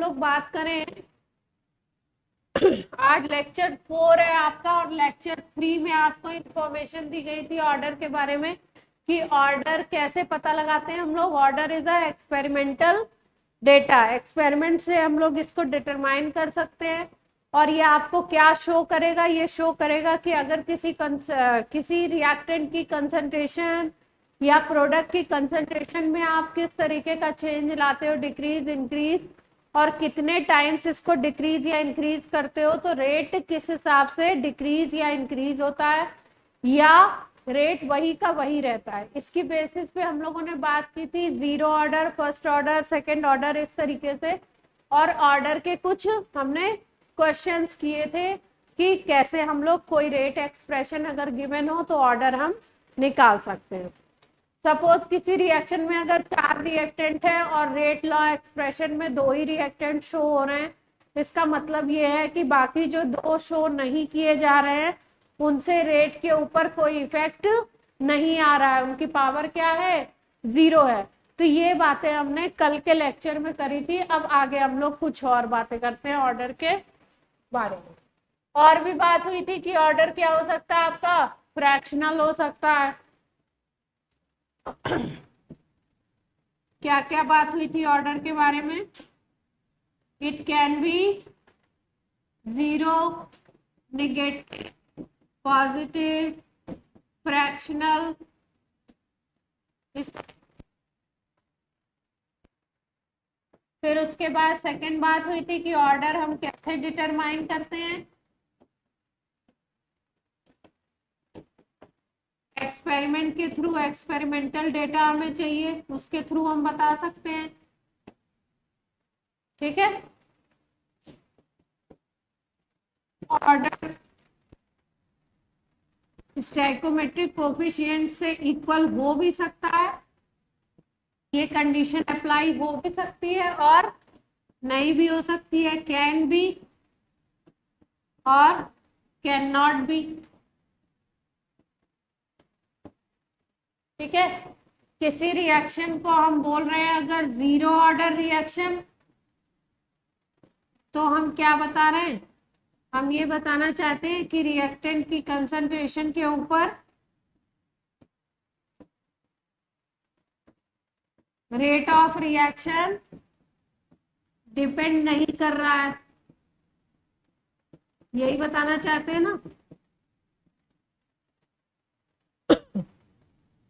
लोग बात करें, आज लेक्चर 4 है आपका और लेक्चर 3 में आपको इंफॉर्मेशन दी गई थी ऑर्डर के बारे में कि ऑर्डर कैसे पता लगाते हैं हम लोग। Order is a experimental data, experiment से हम लोग इसको डिटरमाइन कर सकते हैं। और ये आपको क्या शो करेगा, ये शो करेगा कि अगर किसी रिएक्टेंट की कंसंट्रेशन या प्रोडक्ट की कंसंट्रेशन में आप किस तरीके का चेंज लाते हो, डिक्रीज, इंक्रीज, और कितने टाइम्स इसको डिक्रीज या इंक्रीज करते हो, तो रेट किस हिसाब से डिक्रीज या इंक्रीज होता है या रेट वही का वही रहता है। इसकी बेसिस पे हम लोगों ने बात की थी zero order, first order, second order, इस तरीके से। और ऑर्डर के कुछ हमने क्वेश्चंस किए थे कि कैसे हम लोग कोई रेट एक्सप्रेशन अगर गिवन हो तो ऑर्डर हम निकाल सकते हैं। सपोज किसी रिएक्शन में अगर 4 रिएक्टेंट है और रेट लॉ एक्सप्रेशन में 2 ही रिएक्टेंट शो हो रहे हैं, इसका मतलब ये है कि बाकी जो 2 शो नहीं किए जा रहे हैं उनसे रेट के ऊपर कोई इफेक्ट नहीं आ रहा है, उनकी पावर क्या है, 0 है। तो ये बातें हमने कल के लेक्चर में करी थी। अब आगे हम लोग कुछ और बातें करते हैं ऑर्डर के बारे में। और भी बात हुई थी कि ऑर्डर क्या हो सकता है आपका, फ्रैक्शनल हो सकता है। क्या क्या बात हुई थी ऑर्डर के बारे में? It can be zero, negative, positive, fractional. फिर उसके बाद सेकंड बात हुई थी कि ऑर्डर हम कैसे डिटरमाइन करते हैं। एक्सपेरिमेंट के थ्रू, एक्सपेरिमेंटल डेटा हमें चाहिए, उसके थ्रू हम बता सकते हैं। ठीक है। ऑर्डर स्टैइकोमेट्रिक कोफिशिएंट से इक्वल हो भी सकता है, ये कंडीशन अप्लाई हो भी सकती है और नहीं भी हो सकती है, कैन बी और कैन नॉट बी। ठीक है। किसी रिएक्शन को हम बोल रहे हैं अगर जीरो ऑर्डर रिएक्शन, तो हम क्या बता रहे हैं, हम ये बताना चाहते हैं कि रिएक्टेंट की कंसंट्रेशन के ऊपर रेट ऑफ रिएक्शन डिपेंड नहीं कर रहा है, यही बताना चाहते हैं ना।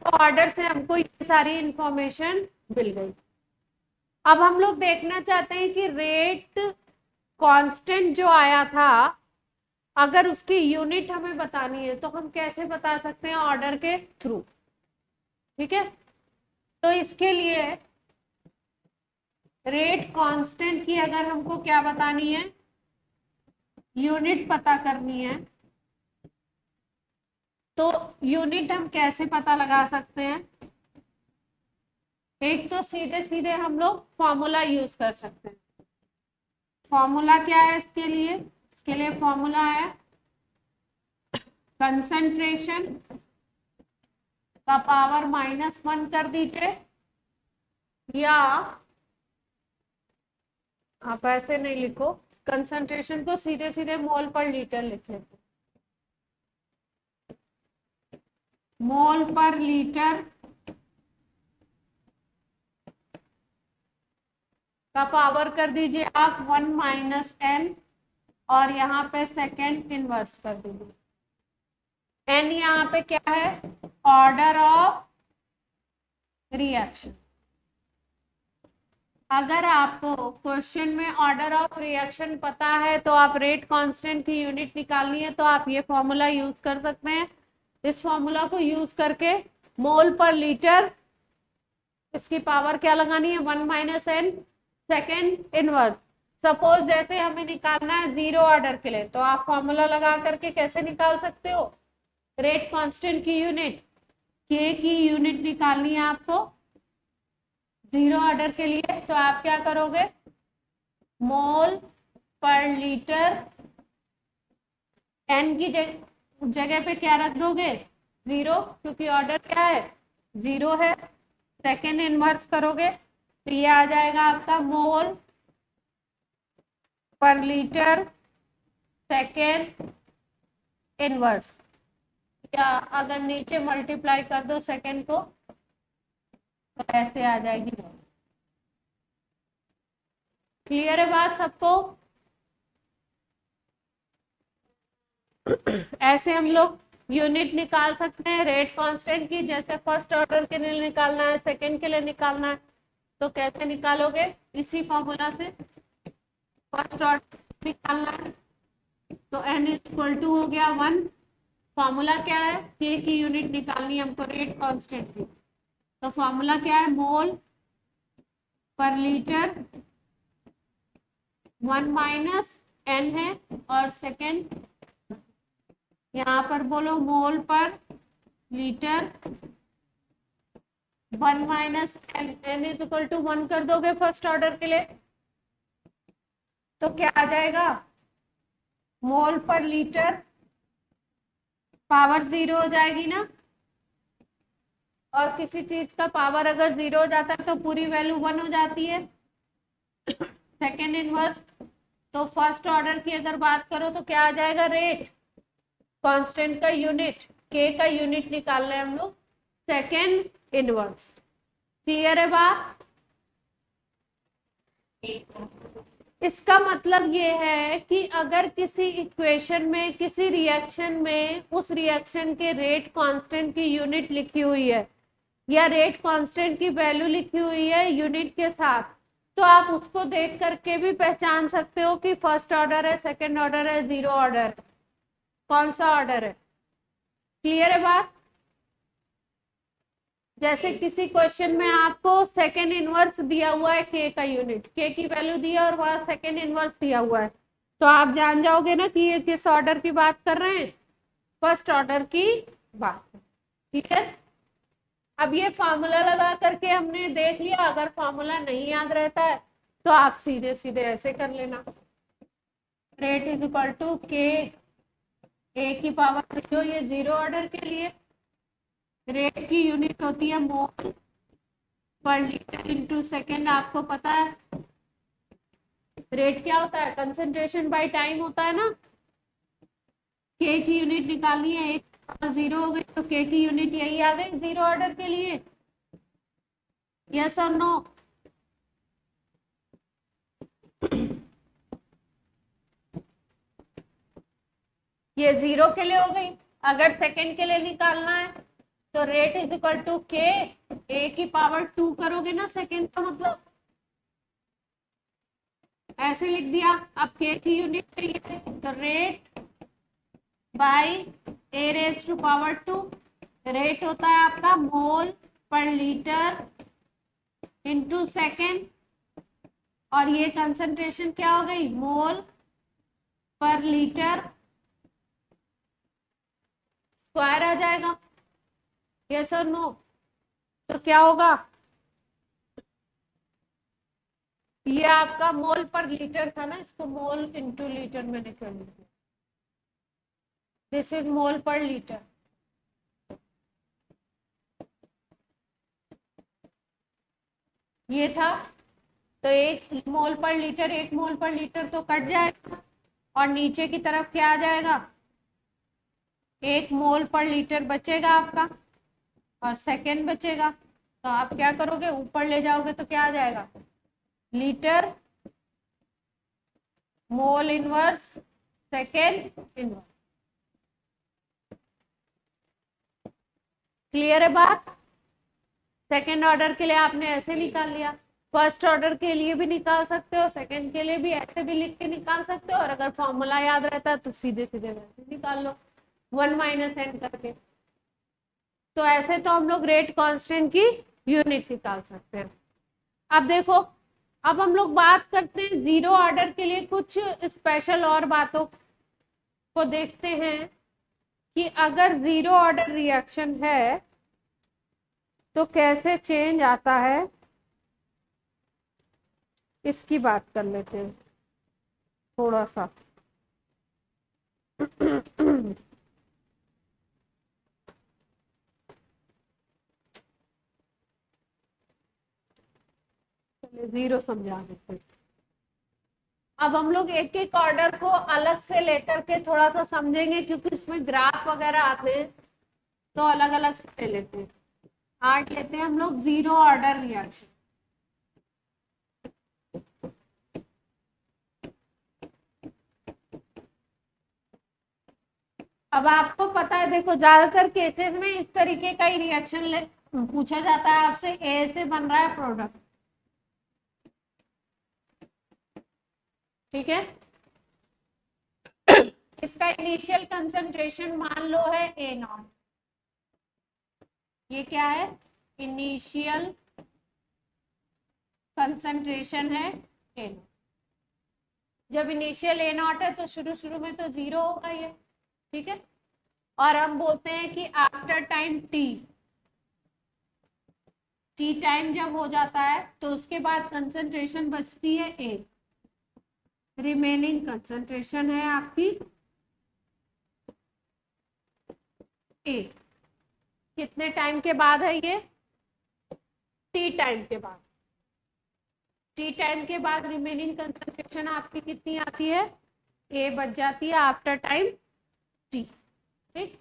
तो ऑर्डर से हमको ये सारी इंफॉर्मेशन मिल गई। अब हम लोग देखना चाहते हैं कि रेट कांस्टेंट जो आया था, अगर उसकी यूनिट हमें बतानी है तो हम कैसे बता सकते हैं, ऑर्डर के थ्रू। ठीक है। तो इसके लिए रेट कांस्टेंट की अगर हमको क्या बतानी है, यूनिट पता करनी है, तो यूनिट हम कैसे पता लगा सकते हैं। एक तो सीधे सीधे हम लोग फॉर्मूला यूज कर सकते हैं। फॉर्मूला क्या है इसके लिए, इसके लिए फॉर्मूला है कंसंट्रेशन का पावर -1 कर दीजिए, या आप ऐसे नहीं लिखो, कंसंट्रेशन को सीधे सीधे मोल पर लीटर लिख लेते, मोल पर लीटर का पावर कर दीजिए आप 1 - n, और यहाँ पे सेकेंड इनवर्स कर दीजिए। n यहाँ पे क्या है, ऑर्डर ऑफ रिएक्शन। अगर आपको क्वेश्चन में ऑर्डर ऑफ रिएक्शन पता है तो आप रेट कांस्टेंट की यूनिट निकालनी है तो आप ये फॉर्मूला यूज कर सकते हैं। इस फॉर्मूला को यूज करके मोल पर लीटर, इसकी पावर क्या लगानी है, 1 - n, सेकेंड इनवर्स। सपोज जैसे हमें निकालना है जीरो ऑर्डर के लिए, तो आप फॉर्मूला लगा करके कैसे निकाल सकते हो, रेट कांस्टेंट की यूनिट, के की यूनिट निकालनी है आपको जीरो ऑर्डर के लिए, तो आप क्या करोगे, मोल पर लीटर, एन की जगह पे क्या रख दोगे, 0, क्योंकि ऑर्डर क्या है, 0 है। सेकेंड इनवर्स करोगे तो ये आ जाएगा आपका मोल पर लीटर सेकेंड इनवर्स, या अगर नीचे मल्टीप्लाई कर दो सेकेंड को तो ऐसे आ जाएगी। क्लियर है बात सबको? ऐसे हम लोग यूनिट निकाल सकते हैं रेट कांस्टेंट की, जैसे फर्स्ट ऑर्डर के लिए निकालना है, सेकंड के लिए निकालना है, तो कैसे निकालोगे? इसी फॉर्मूला से फर्स्ट ऑर्डर निकालना है तो n इक्वल टू हो गया 1। फॉर्मूला क्या है? k की यूनिट निकालनी है हमको रेट कांस्टेंट की, तो फॉर्मूला क्या है? मोल पर लीटर 1 माइनस n है, और सेकेंड यहाँ पर बोलो mole per litre 1 minus n is equal to 1 कर दोगे फर्स्ट ऑर्डर के लिए तो क्या आ जाएगा? मोल पर लीटर पावर 0 हो जाएगी ना, और किसी चीज का पावर अगर 0 हो जाता है तो पूरी वैल्यू 1 हो जाती है। सेकेंड इनवर्स, तो फर्स्ट ऑर्डर की अगर बात करो तो क्या आ जाएगा? रेट कांस्टेंट का यूनिट, के का यूनिट निकाल रहे हैं हम लोग, सेकेंड इनवर्स। क्लियर है बात? इसका मतलब ये है कि अगर किसी इक्वेशन में, किसी रिएक्शन में, उस रिएक्शन के रेट कांस्टेंट की यूनिट लिखी हुई है या रेट कांस्टेंट की वैल्यू लिखी हुई है यूनिट के साथ, तो आप उसको देख करके भी पहचान सकते हो कि फर्स्ट ऑर्डर है, सेकंड ऑर्डर है, जीरो ऑर्डर है, कौन सा ऑर्डर है। क्लियर है बात? जैसे किसी क्वेश्चन में आपको सेकेंड इनवर्स दिया हुआ है, के का यूनिट, के की वैल्यू दी है और वहां सेकेंड इनवर्स दिया हुआ है, तो आप जान जाओगे ना कि ये किस ऑर्डर की बात कर रहे हैं? फर्स्ट ऑर्डर की बात। ठीक है, अब ये फॉर्मूला लगा करके हमने देख लिया। अगर फॉर्मूला नहीं याद रहता है तो आप सीधे सीधे ऐसे कर लेना, rate is equal to K ए की पावर 0, ये जीरो ऑर्डर के लिए। रेट की यूनिट होती है मोल पर लीटर इंटू सेकेंड। आपको पता है रेट क्या होता है? कंसंट्रेशन बाय टाइम होता है ना। के की यूनिट निकालनी है, 1 और 0 हो गई तो के की यूनिट यही आ गई जीरो ऑर्डर के लिए। यस और नो? ये 0 के लिए हो गई। अगर सेकंड के लिए निकालना है तो rate is equal to K ए की पावर 2 करोगे ना, सेकंड का मतलब ऐसे लिख दिया। अब के की यूनिट चाहिए तो rate by A raise to power 2। Rate होता है आपका मोल पर लीटर इंटू सेकेंड, और ये कंसंट्रेशन क्या हो गई? मोल पर लीटर स्क्वायर आ जाएगा। यस और नो? तो क्या होगा? ये आपका मोल पर लीटर था ना, इसको मोल इंटू लीटर में निकल लीजिए। This is mole per litre. ये था तो 1 मोल पर लीटर, 1 मोल पर लीटर तो कट जाएगा, और नीचे की तरफ क्या आ जाएगा? 1 मोल पर लीटर बचेगा आपका, और सेकेंड बचेगा। तो आप क्या करोगे? ऊपर ले जाओगे तो क्या आ जाएगा? Litre mole inverse second inverse. Clear है बात? सेकेंड ऑर्डर के लिए आपने ऐसे निकाल लिया, फर्स्ट ऑर्डर के लिए भी निकाल सकते हो, सेकेंड के लिए भी ऐसे भी लिख के निकाल सकते हो, और अगर फॉर्मूला याद रहता है तो सीधे सीधे वैसे निकाल लो 1 माइनस एन करके। तो ऐसे तो हम लोग रेट कांस्टेंट की यूनिट निकाल सकते हैं। अब देखो, अब हम लोग बात करते हैं जीरो ऑर्डर के लिए कुछ स्पेशल और बातों को देखते हैं कि अगर जीरो ऑर्डर रिएक्शन है तो कैसे चेंज आता है, इसकी बात कर लेते हैं थोड़ा सा। चलिए जीरो समझा देते हैं। अब हम लोग एक एक ऑर्डर को अलग से लेकर के थोड़ा सा समझेंगे, क्योंकि इसमें ग्राफ वगैरह आते हैं तो अलग अलग से ले लेते हैं। आज लेते हैं हम लोग जीरो ऑर्डर रिएक्शन। अब आपको पता है, देखो ज्यादातर केसेस में इस तरीके का ही रिएक्शन पूछा जाता है आपसे, ए से बन रहा है प्रोडक्ट, ठीक है। इसका इनिशियल कंसंट्रेशन मान लो है ए नॉट। ये क्या है? इनिशियल कंसंट्रेशन है ए नॉट। जब इनिशियल ए नॉट है तो शुरू शुरू में तो जीरो होगा ये, ठीक है। और हम बोलते हैं कि after time T, T time जब हो जाता है तो उसके बाद कंसंट्रेशन बचती है ए, रिमेनिंग कंसंट्रेशन है आपकी ए। कितने टाइम के बाद है ये? टी टाइम के बाद। टी टाइम के बाद रिमेनिंग कंसंट्रेशन आपकी कितनी आती है? ए बच जाती है आफ्टर टाइम टी, ठीक।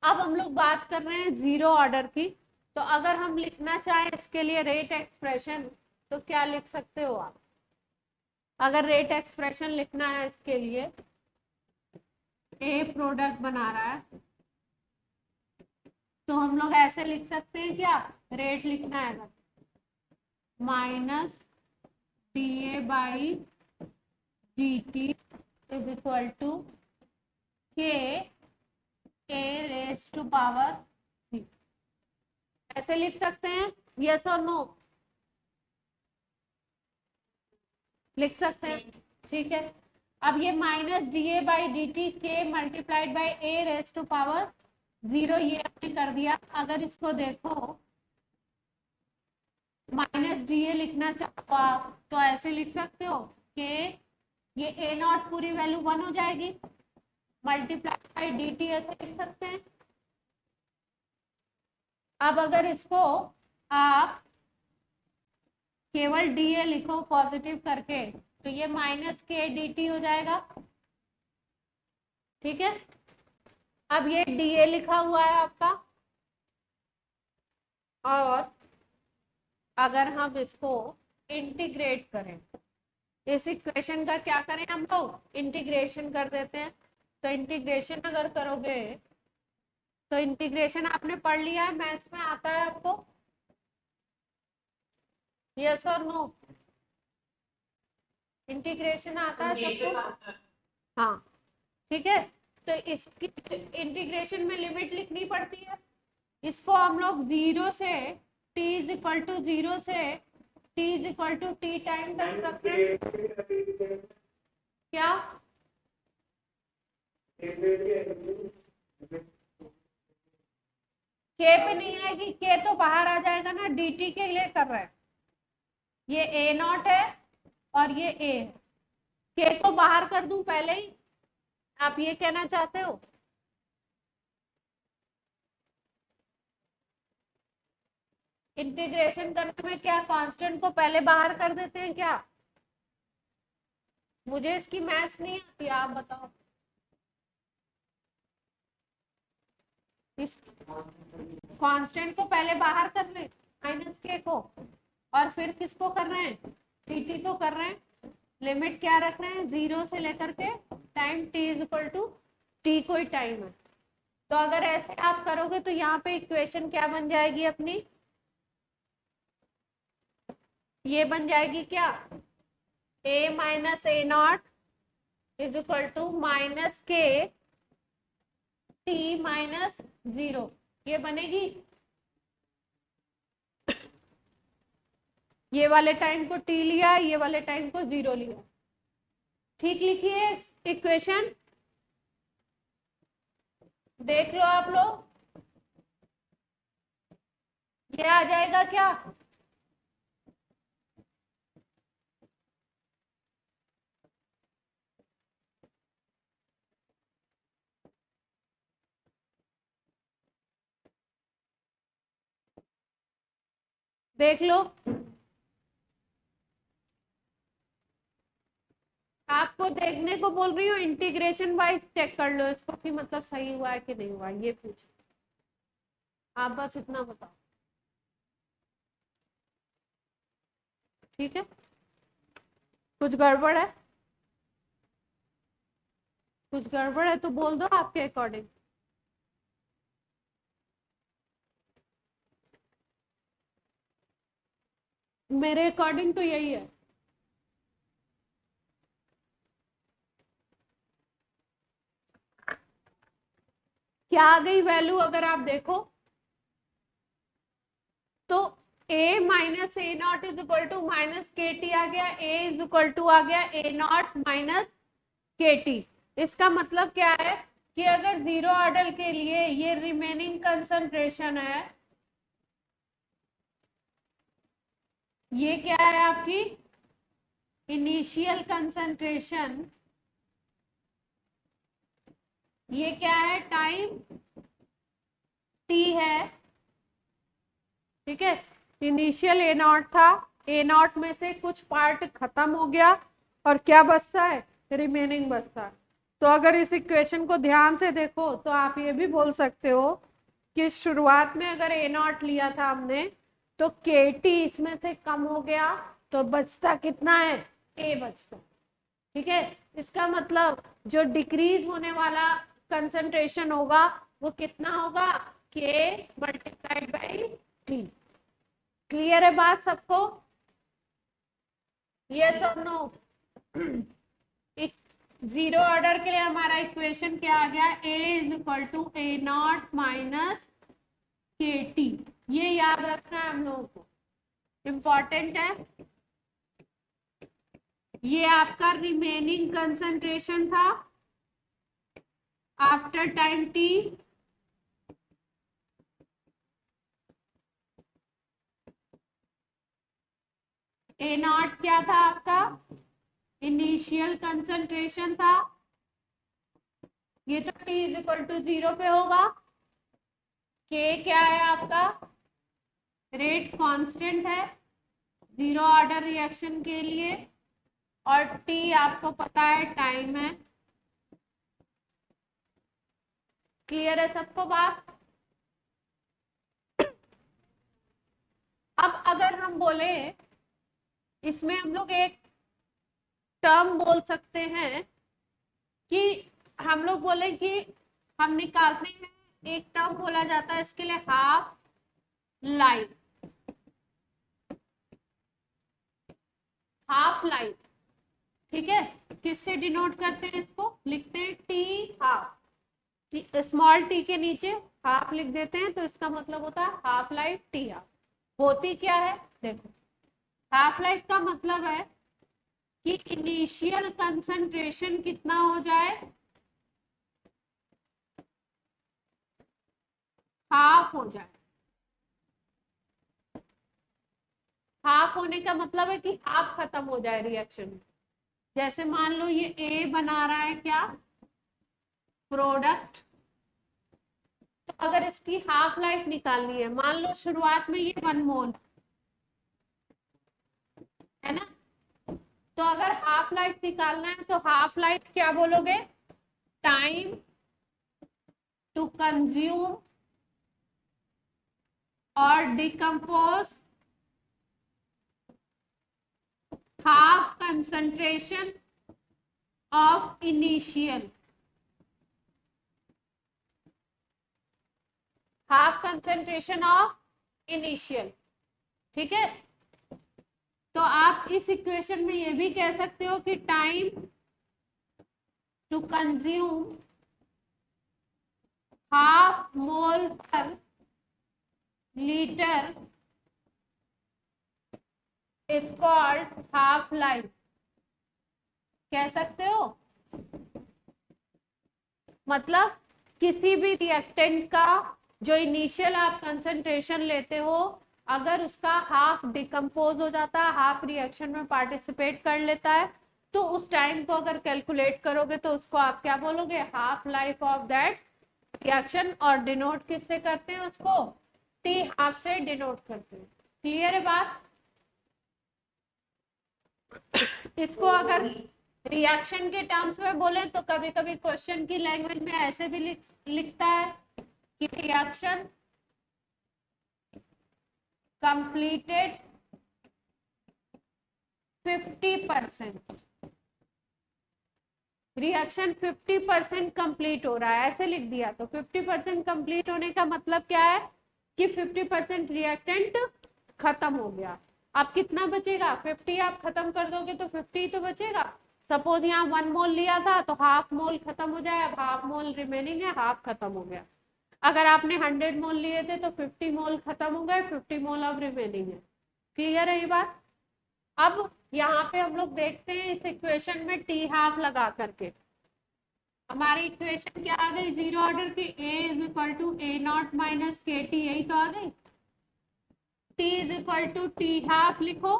अब हम लोग बात कर रहे हैं जीरो ऑर्डर की, तो अगर हम लिखना चाहें इसके लिए रेट एक्सप्रेशन, तो क्या लिख सकते हो आप? अगर रेट एक्सप्रेशन लिखना है इसके लिए, ए प्रोडक्ट बना रहा है, तो हम लोग ऐसे लिख सकते हैं क्या? रेट लिखना है minus D A by D T is equal to K A raise to power C. ऐसे लिख सकते हैं, यस और नो? लिख सकते हैं, ठीक है। अब ये minus D A by D T K multiplied by A raise to power zero, ये हमने कर दिया। अगर इसको देखो, माइनस डी ए लिखना चाहो आप तो ऐसे लिख सकते हो कि ये ए नॉट पूरी वैल्यू 1 हो जाएगी, मल्टीप्लाई बाई डी टी ऐसे लिख सकते हैं। अब अगर इसको आप केवल डी ए लिखो पॉजिटिव करके, तो ये माइनस के डी टी हो जाएगा, ठीक है। अब ये डी ए लिखा हुआ है आपका, और अगर हम इसको इंटीग्रेट करें, इस इक्वेशन का क्या करें हम लोग? इंटीग्रेशन कर देते हैं। तो इंटीग्रेशन अगर करोगे, तो इंटीग्रेशन आपने पढ़ लिया है, मैथ्स में आता है आपको, यस और नो? इंटीग्रेशन आता है सबको? हाँ, ठीक है। तो इसकी इंटीग्रेशन में लिमिट लिखनी पड़ती है। इसको हम लोग जीरो से t is equal to zero से t is equal to T time तक रख रहे हैं। क्या? के पे नहीं आएगी, के तो बाहर आ जाएगा ना, dt के लिए कर रहे हैं। ये ए नॉट है और ये ए है, के को बाहर कर दूं पहले ही, आप ये कहना चाहते हो? इंटीग्रेशन करने में क्या कांस्टेंट को पहले बाहर कर देते हैं क्या? मुझे इसकी मैथ्स नहीं आती, आप बताओ। इस कांस्टेंट को पहले बाहर कर ले, माइनस के को, और फिर किसको कर रहे हैं? dt को कर रहे हैं। लिमिट क्या रख रहे हैं? जीरो से लेकर के time t is equal to T कोई टाइम है। तो अगर ऐसे आप करोगे तो यहाँ पे इक्वेशन क्या बन जाएगी अपनी? ये बन जाएगी क्या? a minus A not is equal to minus K T minus zero, ये बनेगी। ये वाले टाइम को t लिया, ये वाले टाइम को जीरो लिया, ठीक लिखिए इक्वेशन, देख लो आप लोग, ये आ जाएगा क्या? देख लो, आपको देखने को बोल रही हूँ, इंटीग्रेशन वाइज चेक कर लो इसको कि मतलब सही हुआ है कि नहीं हुआ, ये पूछ, आप बस इतना बताओ, ठीक है। कुछ गड़बड़ है, कुछ गड़बड़ है तो बोल दो आपके अकॉर्डिंग। मेरे अकॉर्डिंग तो यही है। क्या आ गई वैल्यू अगर आप देखो तो a minus A not is equal to minus K T आ गया, a इज इक्वल टू आ गया A not minus K T. इसका मतलब क्या है कि अगर जीरो ऑर्डर के लिए ये रिमेनिंग कंसंट्रेशन है, ये क्या है आपकी इनिशियल कंसंट्रेशन, ये क्या है टाइम टी है, ठीक है। इनिशियल ए नॉट था, ए नॉट में से कुछ पार्ट खत्म हो गया और क्या बचता है, रिमेनिंग बचता है। तो अगर इस इक्वेशन को ध्यान से देखो तो आप ये भी बोल सकते हो कि शुरुआत में अगर ए नॉट लिया था हमने तो के टी इसमें से कम हो गया, तो बचता कितना है, ए बचता, ठीक है। इसका मतलब जो डिक्रीज होने वाला कंसंट्रेशन होगा वो कितना होगा, के मल्टीप्लाइड बाई टी। क्लियर है बात सबको, यस और नो। जीरो ऑर्डर के लिए हमारा इक्वेशन क्या आ गया, a is equal to A not minus K T. ये याद रखना है हम लोगों को, इंपॉर्टेंट है। ये आपका रिमेनिंग कंसंट्रेशन था after time T, A not क्या था आपका इनिशियल कंसंट्रेशन था, ये तो t इज इक्वल टू 0 पे होगा, k क्या है आपका रेट कांस्टेंट है जीरो ऑर्डर रिएक्शन के लिए, और t आपको पता है टाइम है। क्लियर है सबको बात। अब अगर हम बोले इसमें हम लोग एक टर्म बोल सकते हैं कि हम लोग बोले कि हम निकालते हैं, एक टर्म बोला जाता है इसके लिए हाफ लाइफ, हाफ लाइफ, ठीक है। किससे डिनोट करते हैं इसको, लिखते हैं टी हाफ, स्मॉल टी के नीचे हाफ लिख देते हैं तो इसका मतलब होता है हाफ लाइफ टी हाफ। होती क्या है देखो, हाफ लाइफ का मतलब है कि इनिशियल कंसंट्रेशन कितना हो जाए, हाफ हो जाए। हाफ होने का मतलब है कि हाफ खत्म हो जाए रिएक्शन। जैसे मान लो ये ए बना रहा है क्या प्रोडक्ट, तो अगर इसकी हाफ लाइफ निकालनी है, मान लो शुरुआत में ये 1 मोल है ना, तो अगर हाफ लाइफ निकालना है तो हाफ लाइफ क्या बोलोगे, टाइम टू कंज्यूम और decompose half concentration of initial, half concentration of initial, ठीक है। तो आप इस इक्वेशन में ये भी कह सकते हो कि time to consume half mole per litre is called half life, कह सकते हो। मतलब किसी भी रिएक्टेंट का जो इनिशियल आप कंसंट्रेशन लेते हो, अगर उसका हाफ डिकम्पोज हो जाता है, हाफ रिएक्शन में पार्टिसिपेट कर लेता है, तो उस टाइम को अगर कैलकुलेट करोगे तो उसको आप क्या बोलोगे, half life of that reaction. और डिनोट किससे करते हैं उसको, टी हाफ से डिनोट करते हैं। क्लियर है बात। इसको अगर रिएक्शन के टर्म्स में बोले तो कभी कभी क्वेश्चन की लैंग्वेज में ऐसे भी लिखता है कि रिएक्शन कंप्लीटेड 50%, रिएक्शन 50% कंप्लीट हो रहा है, ऐसे लिख दिया। तो 50% कंप्लीट होने का मतलब क्या है कि 50% रिएक्टेंट खत्म हो गया। अब कितना बचेगा? 50 आप खत्म कर दोगे तो 50 तो बचेगा। सपोज यहाँ 1 मोल लिया था तो हाफ मोल खत्म हो जाए, अब हाफ मोल रिमेनिंग है, हाफ खत्म हो गया। अगर आपने 100 मोल लिए थे तो 50 मोल खत्म हो गए, 50 मोल अब रिमेनिंग है। क्लियर है ये बात? अब यहाँ पे हम लोग देखते हैं इस इक्वेशन में टी हाफ लगा करके हमारी इक्वेशन क्या आ गई? जीरो ऑर्डर की A is equal to A not minus K T, यही तो आ गई। T is equal to T half लिखो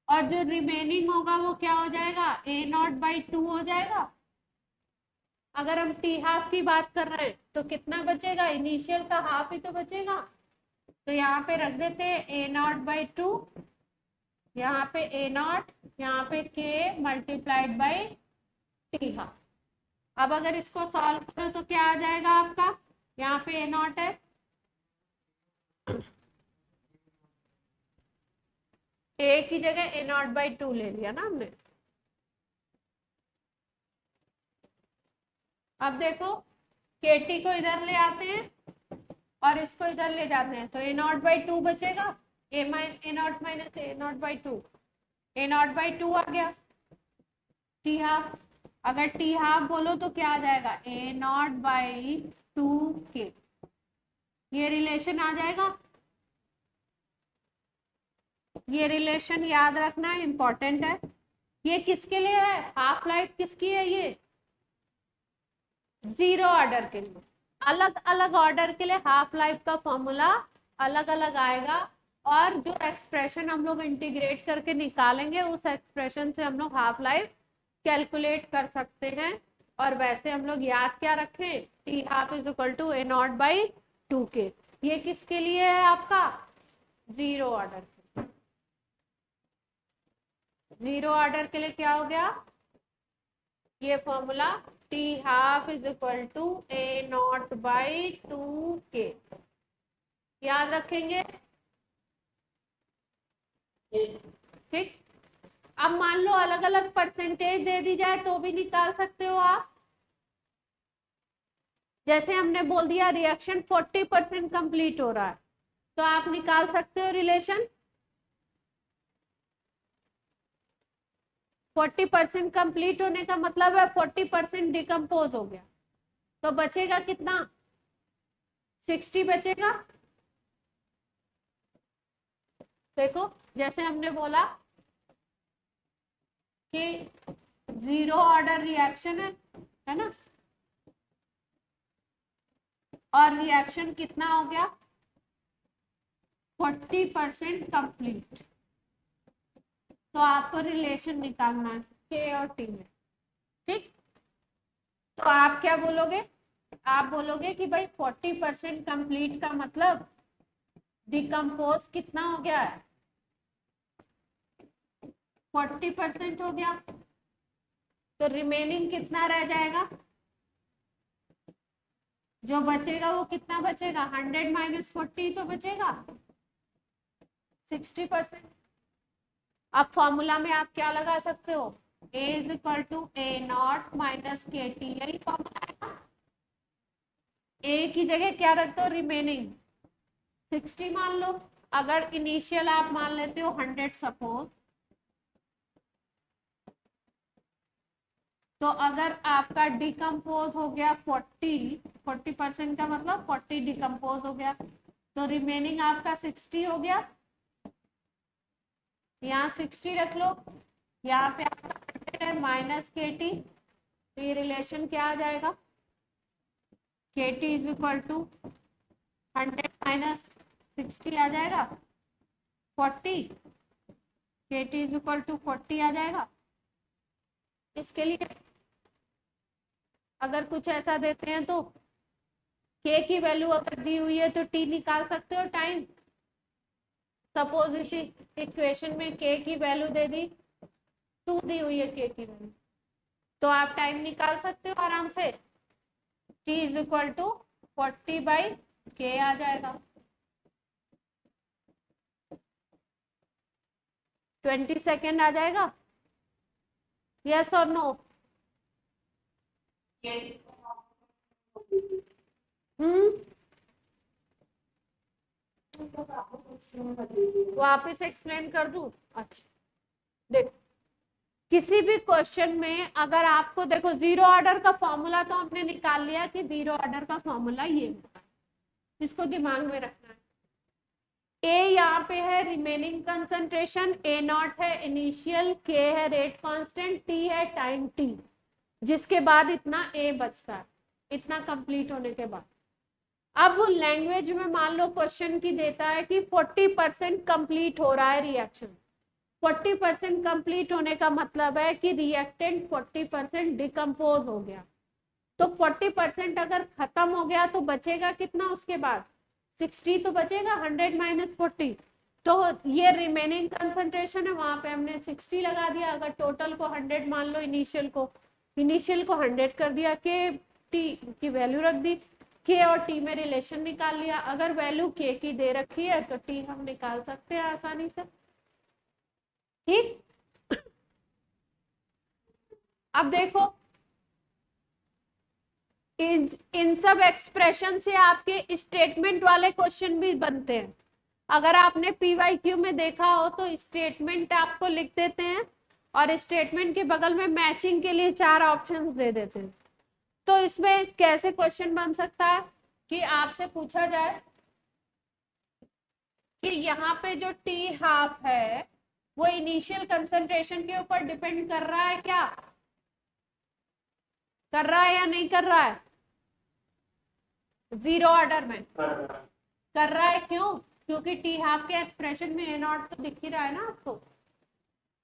और जो रिमेनिंग होगा वो क्या हो जाएगा? A नॉट बाई 2 हो जाएगा। अगर हम टी हाफ की बात कर रहे हैं तो कितना बचेगा? इनिशियल का हाफ ही तो बचेगा। तो यहाँ पे रख देते हैं ए नॉट बाई 2, यहाँ पे ए नॉट, यहाँ पे के मल्टीप्लाइड बाई टी हाफ। अब अगर इसको सॉल्व करो तो क्या आ जाएगा आपका? यहाँ पे ए नॉट है, ए की जगह ए नॉट बाई 2 ले लिया ना हमने। अब देखो के टी को इधर ले आते हैं और इसको इधर ले जाते हैं तो ए नॉट बाई 2 बचेगा, A not minus A not by 2, A not by 2 आ गया। टी हाफ, अगर टी हाफ बोलो तो क्या आ जाएगा? ए नॉट बाई 2 के, ये रिलेशन आ जाएगा। ये रिलेशन याद रखना इंपॉर्टेंट है। ये किसके लिए है? हाफ लाइफ किसकी है? ये जीरो ऑर्डर के लिए। अलग अलग ऑर्डर के लिए हाफ लाइफ का फॉर्मूला अलग अलग आएगा और जो एक्सप्रेशन हम लोग इंटीग्रेट करके निकालेंगे उस एक्सप्रेशन से हम लोग हाफ लाइफ कैलकुलेट कर सकते हैं। और वैसे हम लोग याद क्या रखें? T half is equal to A not by 2 K. ये किसके लिए है? आपका जीरो ऑर्डर। जीरो ऑर्डर के लिए क्या हो गया? ये formula T half is equal to A not by 2 K, याद रखेंगे। ठीक। अब मान लो अलग अलग परसेंटेज दे दी जाए तो भी निकाल सकते हो आप। जैसे हमने बोल दिया रिएक्शन 40% कंप्लीट हो रहा है तो आप निकाल सकते हो रिलेशन 40% कंप्लीट होने का मतलब है 40% डिकम्पोज हो गया तो बचेगा कितना? 60 बचेगा। देखो जैसे हमने बोला कि जीरो ऑर्डर रिएक्शन है ना, और रिएक्शन कितना हो गया? 40% कंप्लीट। तो आपको रिलेशन निकालना है के और टी में। ठीक। तो आप क्या बोलोगे? आप बोलोगे कि भाई 40% कंप्लीट का मतलब डिकम्पोज कितना हो गया है? 40% हो गया। तो रिमेनिंग कितना रह जाएगा? जो बचेगा वो कितना बचेगा? 100 माइनस 40 तो बचेगा 60%। अब फॉर्मूला में आप क्या लगा सकते हो? A is equal to A not minus K T, यही फॉर्मूला है ना। A की जगह क्या रखते हो? रिमेनिंग 60 मान लो। अगर इनिशियल आप मान लेते हो 100 सपोज, तो अगर आपका डिकम्पोज हो गया 40% का मतलब 40 डिकम्पोज हो गया तो रिमेनिंग आपका 60 हो गया। यहाँ 60 रख लो, यहाँ पे आपका 100 है माइनस के टी, तो ये रिलेशन क्या आ जाएगा? K T is equal to 100 minus 60 आ जाएगा 40, K T is equal to 40 आ जाएगा। इसके लिए अगर कुछ ऐसा देते हैं तो के की वैल्यू अगर दी हुई है तो टी निकाल सकते हो टाइम। सपोज इसी इक्वेशन में के की वैल्यू दे दी 2 दी हुई है के की वैल्यू, तो आप टाइम निकाल सकते हो आराम से। t is equal to 40/k आ जाएगा, 20 सेकेंड आ जाएगा। यस और नो? वापिस एक्सप्लेन कर दूं? अच्छा देखो, किसी भी क्वेश्चन में अगर आपको देखो जीरो ऑर्डर का फॉर्मूला तो हमने निकाल लिया कि जीरो ऑर्डर का फॉर्मूला ये होगा, इसको दिमाग में रखना है। ए यहाँ पे है रिमेनिंग कंसंट्रेशन, ए नॉट है इनिशियल, के है रेट कांस्टेंट, टी है टाइम टी, जिसके बाद इतना ए बचता है, इतना कंप्लीट होने के बाद। अब लैंग्वेज में मान लो क्वेश्चन की देता है कि 40% कंप्लीट हो रहा है रिएक्शन। 40% कंप्लीट होने का मतलब है कि रिएक्टेंट 40% डिकम्पोज हो गया। तो 40% अगर खत्म हो गया तो बचेगा कितना उसके बाद? 60 तो बचेगा, 100 माइनस 40। तो ये रिमेनिंग कंसंट्रेशन है, वहां पे हमने 60 लगा दिया। अगर टोटल को 100 मान लो, इनिशियल को 100 कर दिया, के टी की वैल्यू रख दी, के और टी में रिलेशन निकाल लिया। अगर वैल्यू के की दे रखी है तो टी हम निकाल सकते हैं आसानी से। ठीक, अब देखो इन सब एक्सप्रेशन से आपके स्टेटमेंट वाले क्वेश्चन भी बनते हैं। अगर आपने पीवाईक्यू में देखा हो तो स्टेटमेंट आपको लिख देते हैं और स्टेटमेंट के बगल में मैचिंग के लिए 4 ऑप्शंस दे देते हैं। तो इसमें कैसे क्वेश्चन बन सकता है कि आपसे पूछा जाए कि यहाँ पे जो टी हाफ है वो इनिशियल कंसंट्रेशन के ऊपर डिपेंड कर रहा है क्या? कर रहा है या नहीं कर रहा है? जीरो ऑर्डर में कर रहा है। क्यों? क्योंकि टी हाफ के एक्सप्रेशन में ए नॉट तो दिख ही रहा है ना आपको।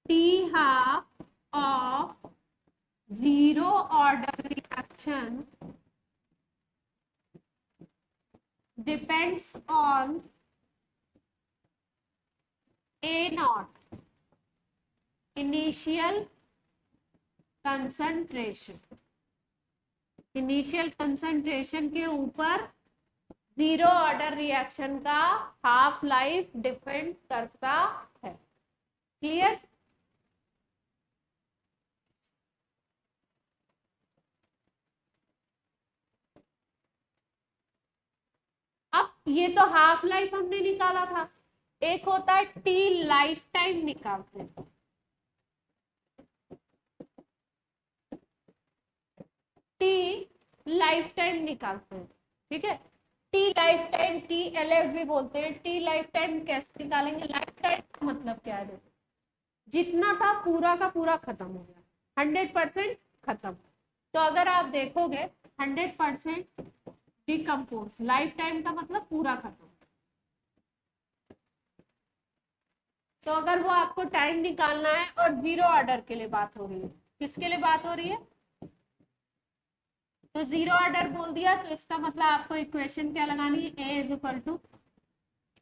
T half of zero order reaction depends on A not initial concentration. Initial concentration के ऊपर जीरो ऑर्डर रिएक्शन का हाफ लाइफ डिपेंड करता है। क्लियर? अब ये तो हाफ लाइफ हमने निकाला था, एक होता है टी लाइफ टाइम निकालते हैं। टी लाइफ टाइम निकालते हैं, ठीक है। Tea life time, T LF भी बोलते हैं। टी लाइफ टाइम कैसे निकालेंगे? लाइफ टाइम का मतलब क्या है? जितना था पूरा का पूरा खत्म हो गया, 100% खत्म। तो अगर आप देखोगे 100% डिकम्पोज, लाइफ टाइम का मतलब पूरा खत्म। तो अगर वो आपको टाइम निकालना है और जीरो ऑर्डर के लिए बात हो रही है, किसके लिए बात हो रही है? तो जीरो ऑर्डर बोल दिया तो इसका मतलब आपको इक्वेशन क्या लगानी है? A is equal to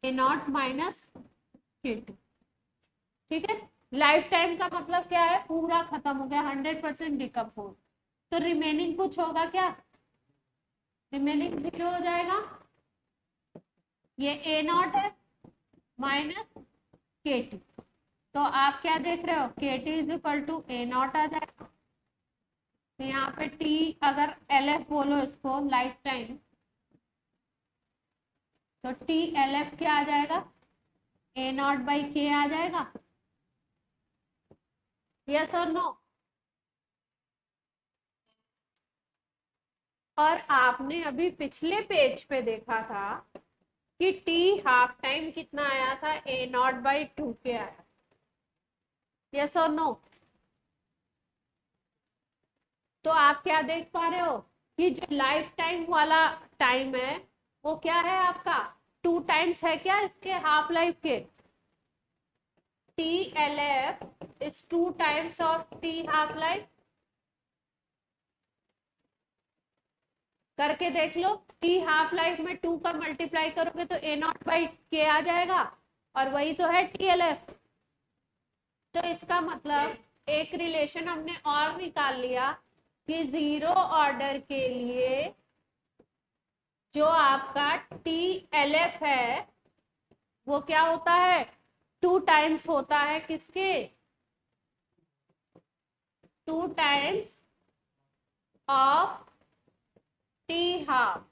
A not minus K T. ठीक है, लाइफ टाइम का मतलब क्या है? पूरा खत्म हो गया, 100% डिकम्पोज। तो रिमेनिंग कुछ होगा क्या? रिमेनिंग जीरो हो जाएगा। ये ए नॉट है माइनस के टी। तो आप क्या देख रहे हो? K T is equal to A naught आ जाएगा। तो यहाँ पे टी अगर एल एफ बोलो इसको लाइफ टाइम, तो टी एल एफ क्या आ जाएगा? ए नॉट बाई के आ जाएगा। यस और नो? और आपने अभी पिछले पेज पे देखा था कि टी हाफ टाइम कितना आया था? ए नॉट बाई 2 के आया। यस और नो? तो आप क्या देख पा रहे हो कि जो लाइफ टाइम वाला टाइम है वो क्या है आपका? 2 टाइम्स है क्या इसके हाफ लाइफ के? T L F is 2 times of T half life. करके देख लो, टी हाफ लाइफ में 2 का मल्टीप्लाई करोगे तो ए नॉट बाई के आ जाएगा, और वही तो है टी एल एफ। तो इसका मतलब एक रिलेशन हमने और निकाल लिया कि जीरो ऑर्डर के लिए जो आपका टी एल एफ है वो क्या होता है, 2 टाइम्स होता है किसके, 2 टाइम्स ऑफ टी हाफ।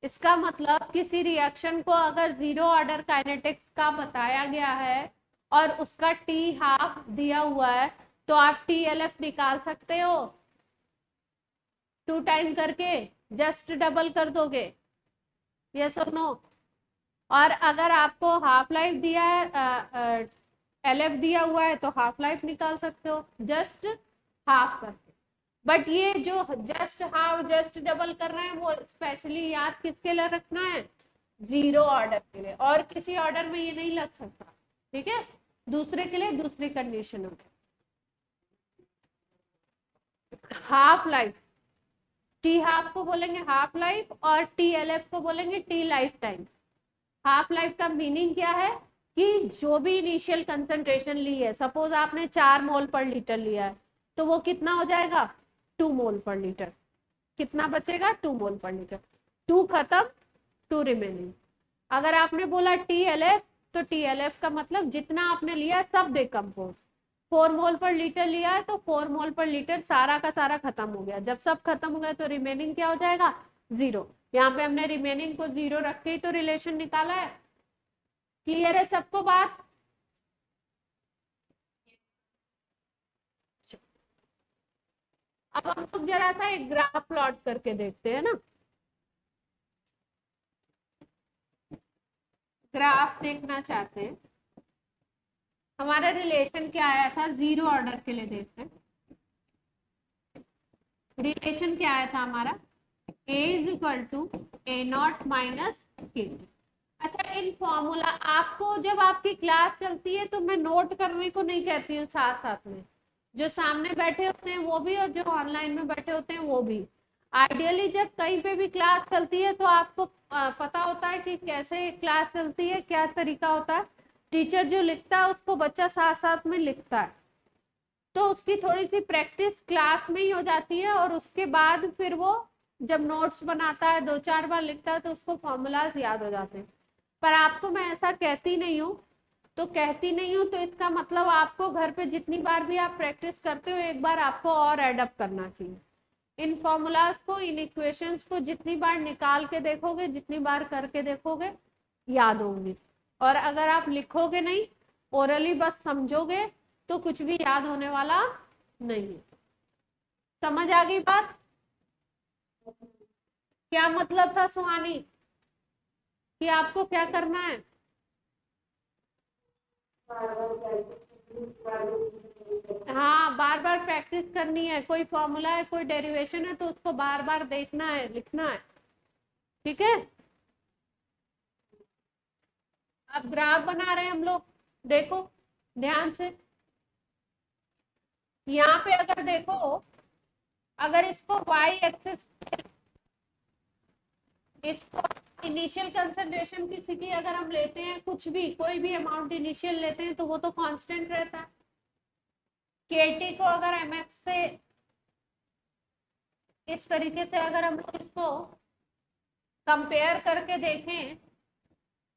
इसका मतलब किसी रिएक्शन को अगर जीरो ऑर्डर काइनेटिक्स का बताया गया है और उसका टी हाफ दिया हुआ है तो आप टी एल एफ निकाल सकते हो 2 टाइम करके, जस्ट डबल कर दोगे, यस और नो। और अगर आपको हाफ लाइफ दिया है, एल एफ दिया हुआ है तो हाफ लाइफ निकाल सकते हो जस्ट हाफ करके। बट ये जो जस्ट हाफ जस्ट डबल कर रहे हैं वो स्पेशली याद किसके लिए रखना है, जीरो ऑर्डर के लिए, और किसी ऑर्डर में ये नहीं लग सकता, ठीक है, दूसरे के लिए दूसरी कंडीशन में। हाफ लाइफ, टी हाफ को बोलेंगे हाफ लाइफ और टी एल एफ को बोलेंगे tea life time. Half life का मीनिंग क्या है कि जो भी इनिशियल कंसंट्रेशन ली है, सपोज आपने 4 मोल पर लीटर लिया है तो वो कितना हो जाएगा, 2 मोल पर लीटर, कितना बचेगा, 2 मोल पर लीटर, 2 खत्म 2 रिमेनिंग। अगर आपने बोला टी एल एफ तो टी एल एफ का मतलब जितना आपने लिया सब डिकम्पोज, 4 मोल पर लीटर लिया है तो 4 मोल पर लीटर सारा का सारा खत्म हो गया, जब सब खत्म हो गया तो रिमेनिंग क्या हो जाएगा, जीरो। यहाँ पे हमने रिमेनिंग को जीरो रख के ही तो रिलेशन निकाला है। क्लियर है सबको बात, अब हम लोग जरा सा एक ग्राफ प्लॉट करके देखते हैं ना, ग्राफ देखना चाहते हैं। हमारा रिलेशन क्या आया था जीरो ऑर्डर के लिए, देखते हैं रिलेशन क्या आया था हमारा, a is equal to A not minus K. अच्छा, इन फॉर्मूला आपको जब आपकी क्लास चलती है तो मैं नोट करने को नहीं कहती हूँ, साथ साथ में जो सामने बैठे होते हैं वो भी और जो ऑनलाइन में बैठे होते हैं वो भी। आइडियली जब कहीं पे भी क्लास चलती है तो आपको पता होता है कि कैसे क्लास चलती है, क्या तरीका होता है, टीचर जो लिखता है उसको बच्चा साथ साथ में लिखता है, तो उसकी थोड़ी सी प्रैक्टिस क्लास में ही हो जाती है और उसके बाद फिर वो जब नोट्स बनाता है 2-4 बार लिखता है तो उसको फॉर्मूलाज याद हो जाते हैं। पर आपको मैं ऐसा कहती नहीं हूँ, तो कहती नहीं हूँ तो इसका मतलब आपको घर पे जितनी बार भी आप प्रैक्टिस करते हो एक बार आपको और एडअप करना चाहिए। इन फॉर्मूलाज को, इन इक्वेशंस को जितनी बार निकाल के देखोगे, जितनी बार करके देखोगे, याद होंगी। और अगर आप लिखोगे नहीं, ओरली बस समझोगे तो कुछ भी याद होने वाला नहीं है। समझ आ गई बात, क्या मतलब था सुहानी, कि आपको क्या करना है, हाँ बार बार प्रैक्टिस करनी है, कोई फॉर्मूला है कोई डेरिवेशन है तो उसको बार बार देखना है, लिखना है, ठीक है। अब ग्राफ बना रहे हैं हम लोग, देखो ध्यान से, यहाँ पे अगर देखो, अगर इसको y एक्सिस, इसको इनिशियल कंसंट्रेशन किसी की अगर हम लेते हैं, कुछ भी कोई भी अमाउंट इनिशियल लेते हैं तो वो तो कांस्टेंट रहता है। केटी को अगर mx से इस तरीके से अगर हम लोग इसको कंपेयर करके देखें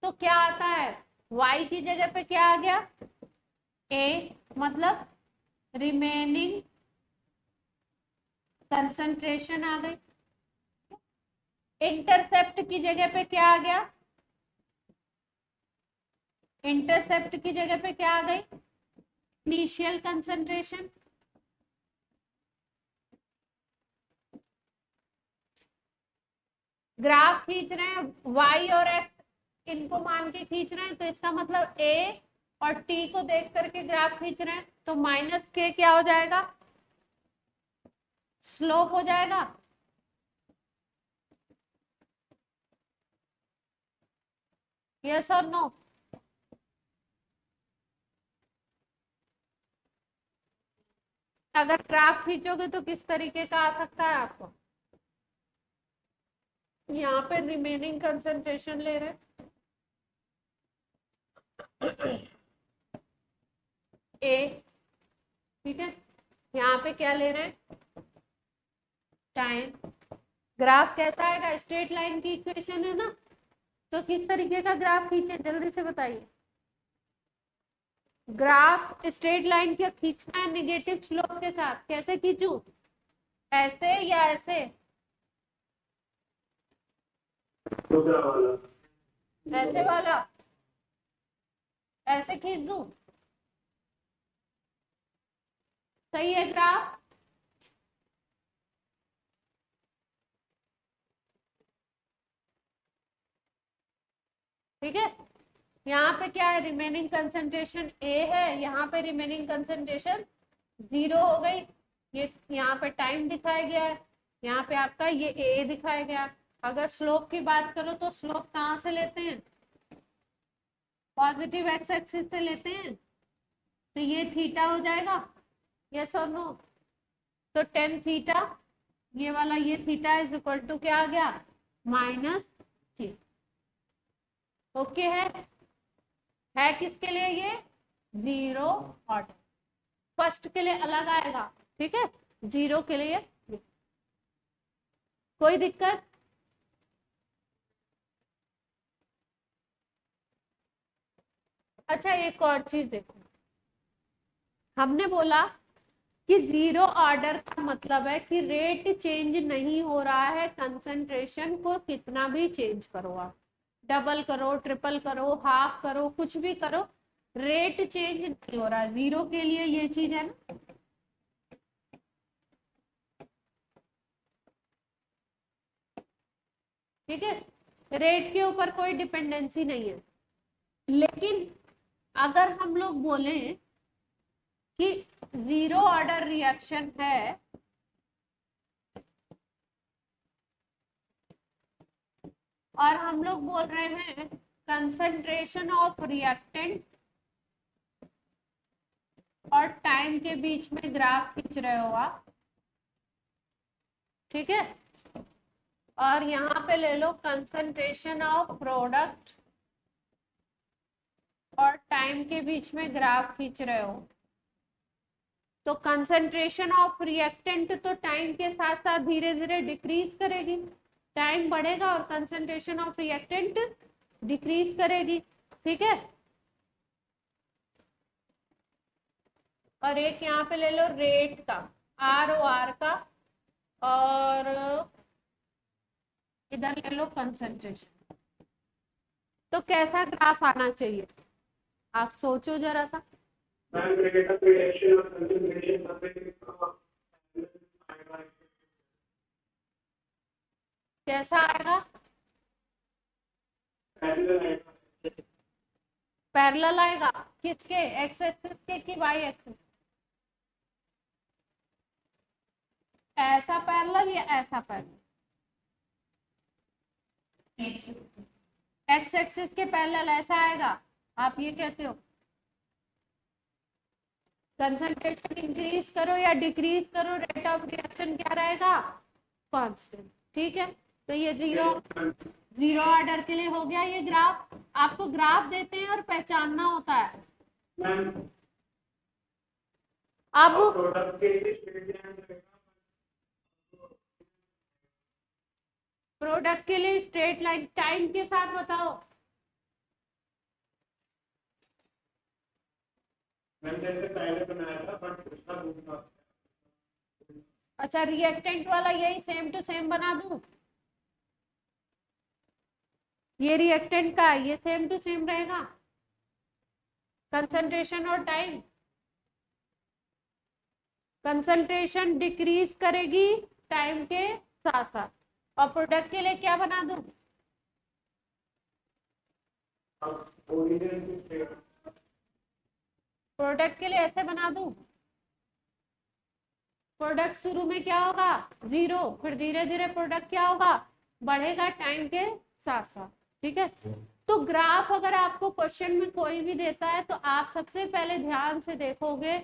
तो क्या आता है, y की जगह पे क्या आ गया, a, मतलब रिमेनिंग कंसंट्रेशन आ गई। इंटरसेप्ट की जगह पे क्या आ गया, इंटरसेप्ट की जगह पे क्या आ गई, इनिशियल कंसंट्रेशन। ग्राफ खींच रहे हैं y और x इनको मान के खींच रहे हैं तो इसका मतलब a और t को देख करके ग्राफ खींच रहे हैं, तो माइनस के क्या हो जाएगा, स्लोप हो जाएगा। यस और नो, अगर ग्राफ खींचोगे तो किस तरीके का आ सकता है आपको, यहाँ पे रिमेनिंग कंसंट्रेशन ले रहे ए, ठीक है, यहाँ पे क्या ले रहे हैं, टाइम। ग्राफ कैसा आएगा, स्ट्रेट लाइन की इक्वेशन है ना, तो किस तरीके का ग्राफ खींचे, जल्दी से बताइए। ग्राफ स्ट्रेट लाइन क्या खींचना है निगेटिव स्लोप के साथ, कैसे खींचूं, ऐसे या ऐसे, ऐसे वाला, ऐसे खींच दूं, सही है ग्राफ। ठीक है, यहाँ पे क्या है, रिमेनिंग कंसंट्रेशन ए है, यहाँ पे रिमेनिंग कंसंट्रेशन 0 हो गई। ये यहाँ पे टाइम दिखाया गया है, यहाँ पे आपका ये ए दिखाया गया। अगर स्लोप की बात करो तो स्लोप कहाँ से लेते हैं, पॉजिटिव एक्स एक्सिस से लेते हैं, तो ये थीटा हो जाएगा, यस और नो। तो टेन थीटा, ये वाला ये थीटा इज इक्वल टू क्या आ गया, -3। ओके है किसके लिए ये, 0 ऑर्डर, फर्स्ट के लिए अलग आएगा, ठीक है, 0 के लिए। कोई दिक्कत, अच्छा एक और चीज देखो, हमने बोला कि 0 ऑर्डर का मतलब है कि रेट चेंज नहीं हो रहा है, कंसंट्रेशन को कितना भी चेंज करो आप, डबल करो, ट्रिपल करो, हाफ करो, कुछ भी करो, रेट चेंज नहीं हो रहा है। 0 के लिए ये चीज है ना, ठीक है, रेट के ऊपर कोई डिपेंडेंसी नहीं है। लेकिन अगर हम लोग बोले कि 0 ऑर्डर रिएक्शन है और हम लोग बोल रहे हैं कंसंट्रेशन ऑफ रिएक्टेंट और टाइम के बीच में ग्राफ खींच रहे हो आप, ठीक है, और यहाँ पे ले लो कंसंट्रेशन ऑफ प्रोडक्ट और टाइम के बीच में ग्राफ खींच रहे हो, तो कंसंट्रेशन ऑफ रिएक्टेंट तो टाइम के साथ साथ धीरे धीरे डिक्रीज करेगी, टाइम बढ़ेगा और कंसंट्रेशन ऑफ रिएक्टेंट डिक्रीज करेगी, ठीक है। और एक यहाँ पे ले लो रेट का, ROR का, और इधर ले लो कंसंट्रेशन। तो कैसा ग्राफ आना चाहिए, आप सोचो जरा सा। कैसा आएगा, पैरेलल आएगा, किसके, एक्स एक्सिस के कि वाई एक्सिस, ऐसा पैरेलल या ऐसा पैरेलल, एक्स एक्सिस के पैरेलल ऐसा आएगा, आप ये कहते हो। कंसंट्रेशन इंक्रीज करो या डिक्रीज करो, रेट ऑफ रिएक्शन क्या रहेगा, कांस्टेंट, ठीक है। तो ये 0 ऑर्डर के लिए हो गया ये ग्राफ। आपको ग्राफ देते हैं और पहचानना होता है। अब प्रोडक्ट के लिए स्ट्रेट लाइन, टाइम के साथ बताओ, पहले बनाया था बट अच्छा, रिएक्टेंट वाला यही सेम टू सेम बना दूं, ये रिएक्टेंट का ये सेम टू सेम रहेगा, कंसंट्रेशन और टाइम, कंसंट्रेशन डिक्रीज करेगी टाइम के साथ साथ। और प्रोडक्ट के लिए क्या बना दूं, प्रोडक्ट के लिए ऐसे बना दूं, प्रोडक्ट शुरू में क्या होगा 0, फिर धीरे धीरे प्रोडक्ट क्या होगा, बढ़ेगा टाइम के साथ साथ, ठीक है। तो ग्राफ अगर आपको क्वेश्चन में कोई भी देता है तो आप सबसे पहले ध्यान से देखोगे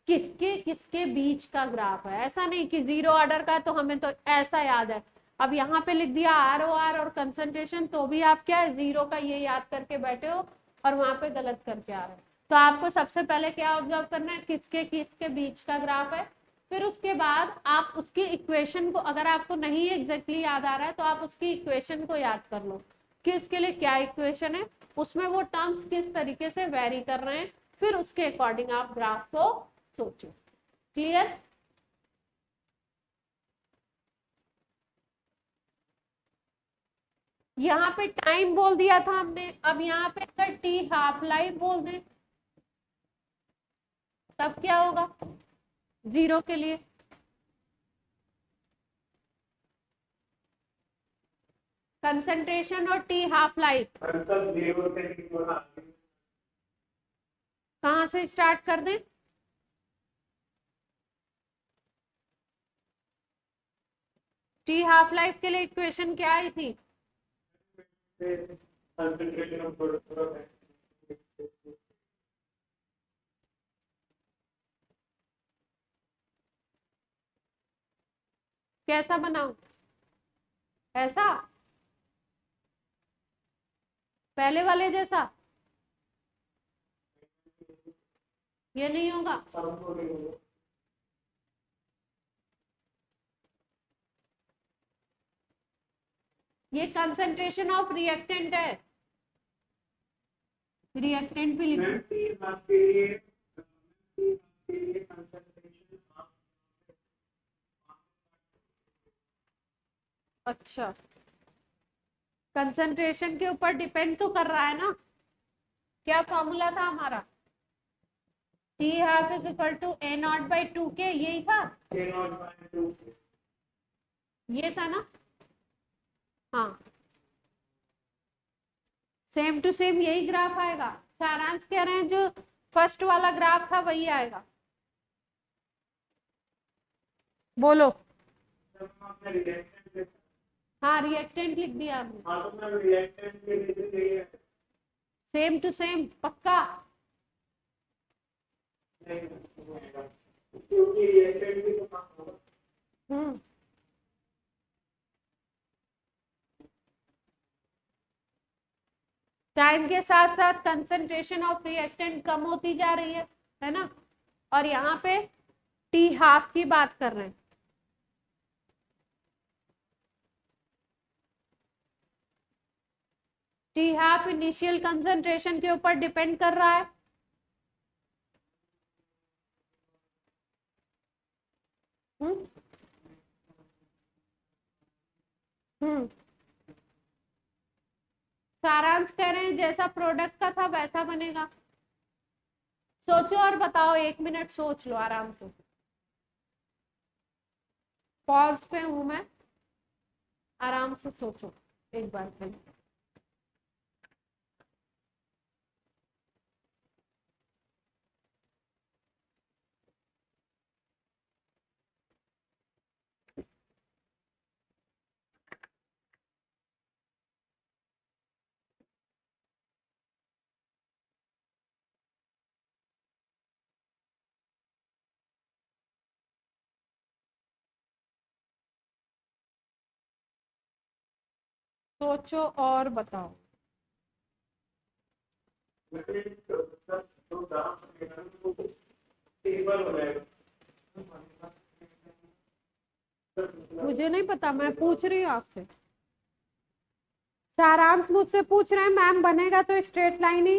किसके किसके बीच का ग्राफ है, ऐसा नहीं कि 0 ऑर्डर का तो हमें तो ऐसा याद है। अब यहाँ पे लिख दिया ROR और कंसंट्रेशन, तो भी आप क्या 0 का ये याद करके बैठे हो और वहां पे गलत करके आ रहे हो। तो आपको सबसे पहले क्या ऑब्जर्व करना है, किसके किसके बीच का ग्राफ है। फिर उसके बाद आप उसकी इक्वेशन को, अगर आपको नहीं एग्जैक्टली याद आ रहा है तो आप उसकी इक्वेशन को याद कर लो कि उसके लिए क्या इक्वेशन है, उसमें वो टर्म्स किस तरीके से वेरी कर रहे हैं, फिर उसके अकॉर्डिंग आप ग्राफ को सोचो। क्लियर? यहाँ पे टाइम बोल दिया था हमने, अब यहाँ पे अगर टी हाफ लाइफ बोल दें तब क्या होगा 0 के लिए? कंसंट्रेशन और टी हाफ लाइफ कहाँ से स्टार्ट कर दें? टी हाफ लाइफ के लिए इक्वेशन क्या आई थी? कैसा बनाऊं? ऐसा, पहले वाले जैसा? ये नहीं होगा। ये कंसंट्रेशन ऑफ रिएक्टेंट है, रिएक्टेंट भी लिखो। अच्छा, कंसंट्रेशन के ऊपर डिपेंड तो कर रहा है ना। क्या फॉर्मूला था हमारा? T half is equal to A not by 2k, यही था, ये था ना? हाँ, सेम टू सेम यही ग्राफ आएगा। सारांश कह रहे हैं जो फर्स्ट वाला ग्राफ था वही आएगा। बोलो। हाँ, रिएक्टेंट लिख दिया हमने। सेम टू सेम पक्का? हम्म, टाइम के साथ साथ कंसंट्रेशन ऑफ रिएक्टेंट कम होती जा रही है ना? और यहाँ पे टी हाफ की बात कर रहे हैं। टी हाफ इनिशियल कंसंट्रेशन के ऊपर डिपेंड कर रहा है। हम्म हम्म सारांश कह रहे हैं जैसा प्रोडक्ट का था वैसा बनेगा। सोचो और बताओ, 1 मिनट सोच लो आराम से। पॉज पे हूं मैं, आराम से सोचो एक बार फिर। सोचो और बताओ। मुझे नहीं पता, मैं पूछ रही हूँ आपसे। सारांश मुझसे पूछ रहे हैं मैम बनेगा तो स्ट्रेट लाइन ही,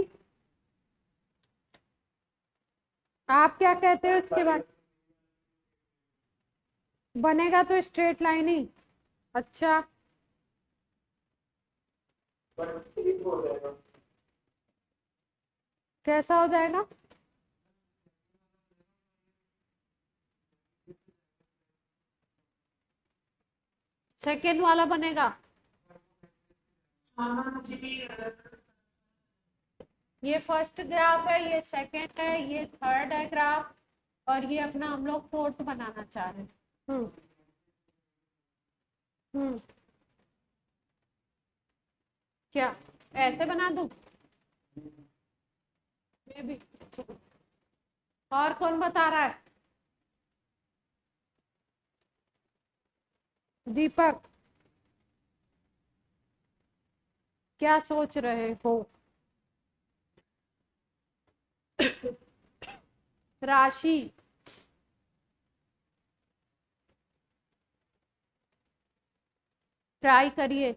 आप क्या कहते हो इसके बाद? बनेगा तो स्ट्रेट लाइन ही। अच्छा, कैसा हो जाएगा? सेकेंड वाला बनेगा। ये फर्स्ट ग्राफ है, ये सेकेंड है, ये थर्ड है ग्राफ, और ये अपना हम लोग फोर्थ बनाना चाह रहे हैं। हम्म हम्म क्या ऐसे बना दूं? मैं भी। और कौन बता रहा है? दीपक, क्या सोच रहे हो? राशि, ट्राई करिए।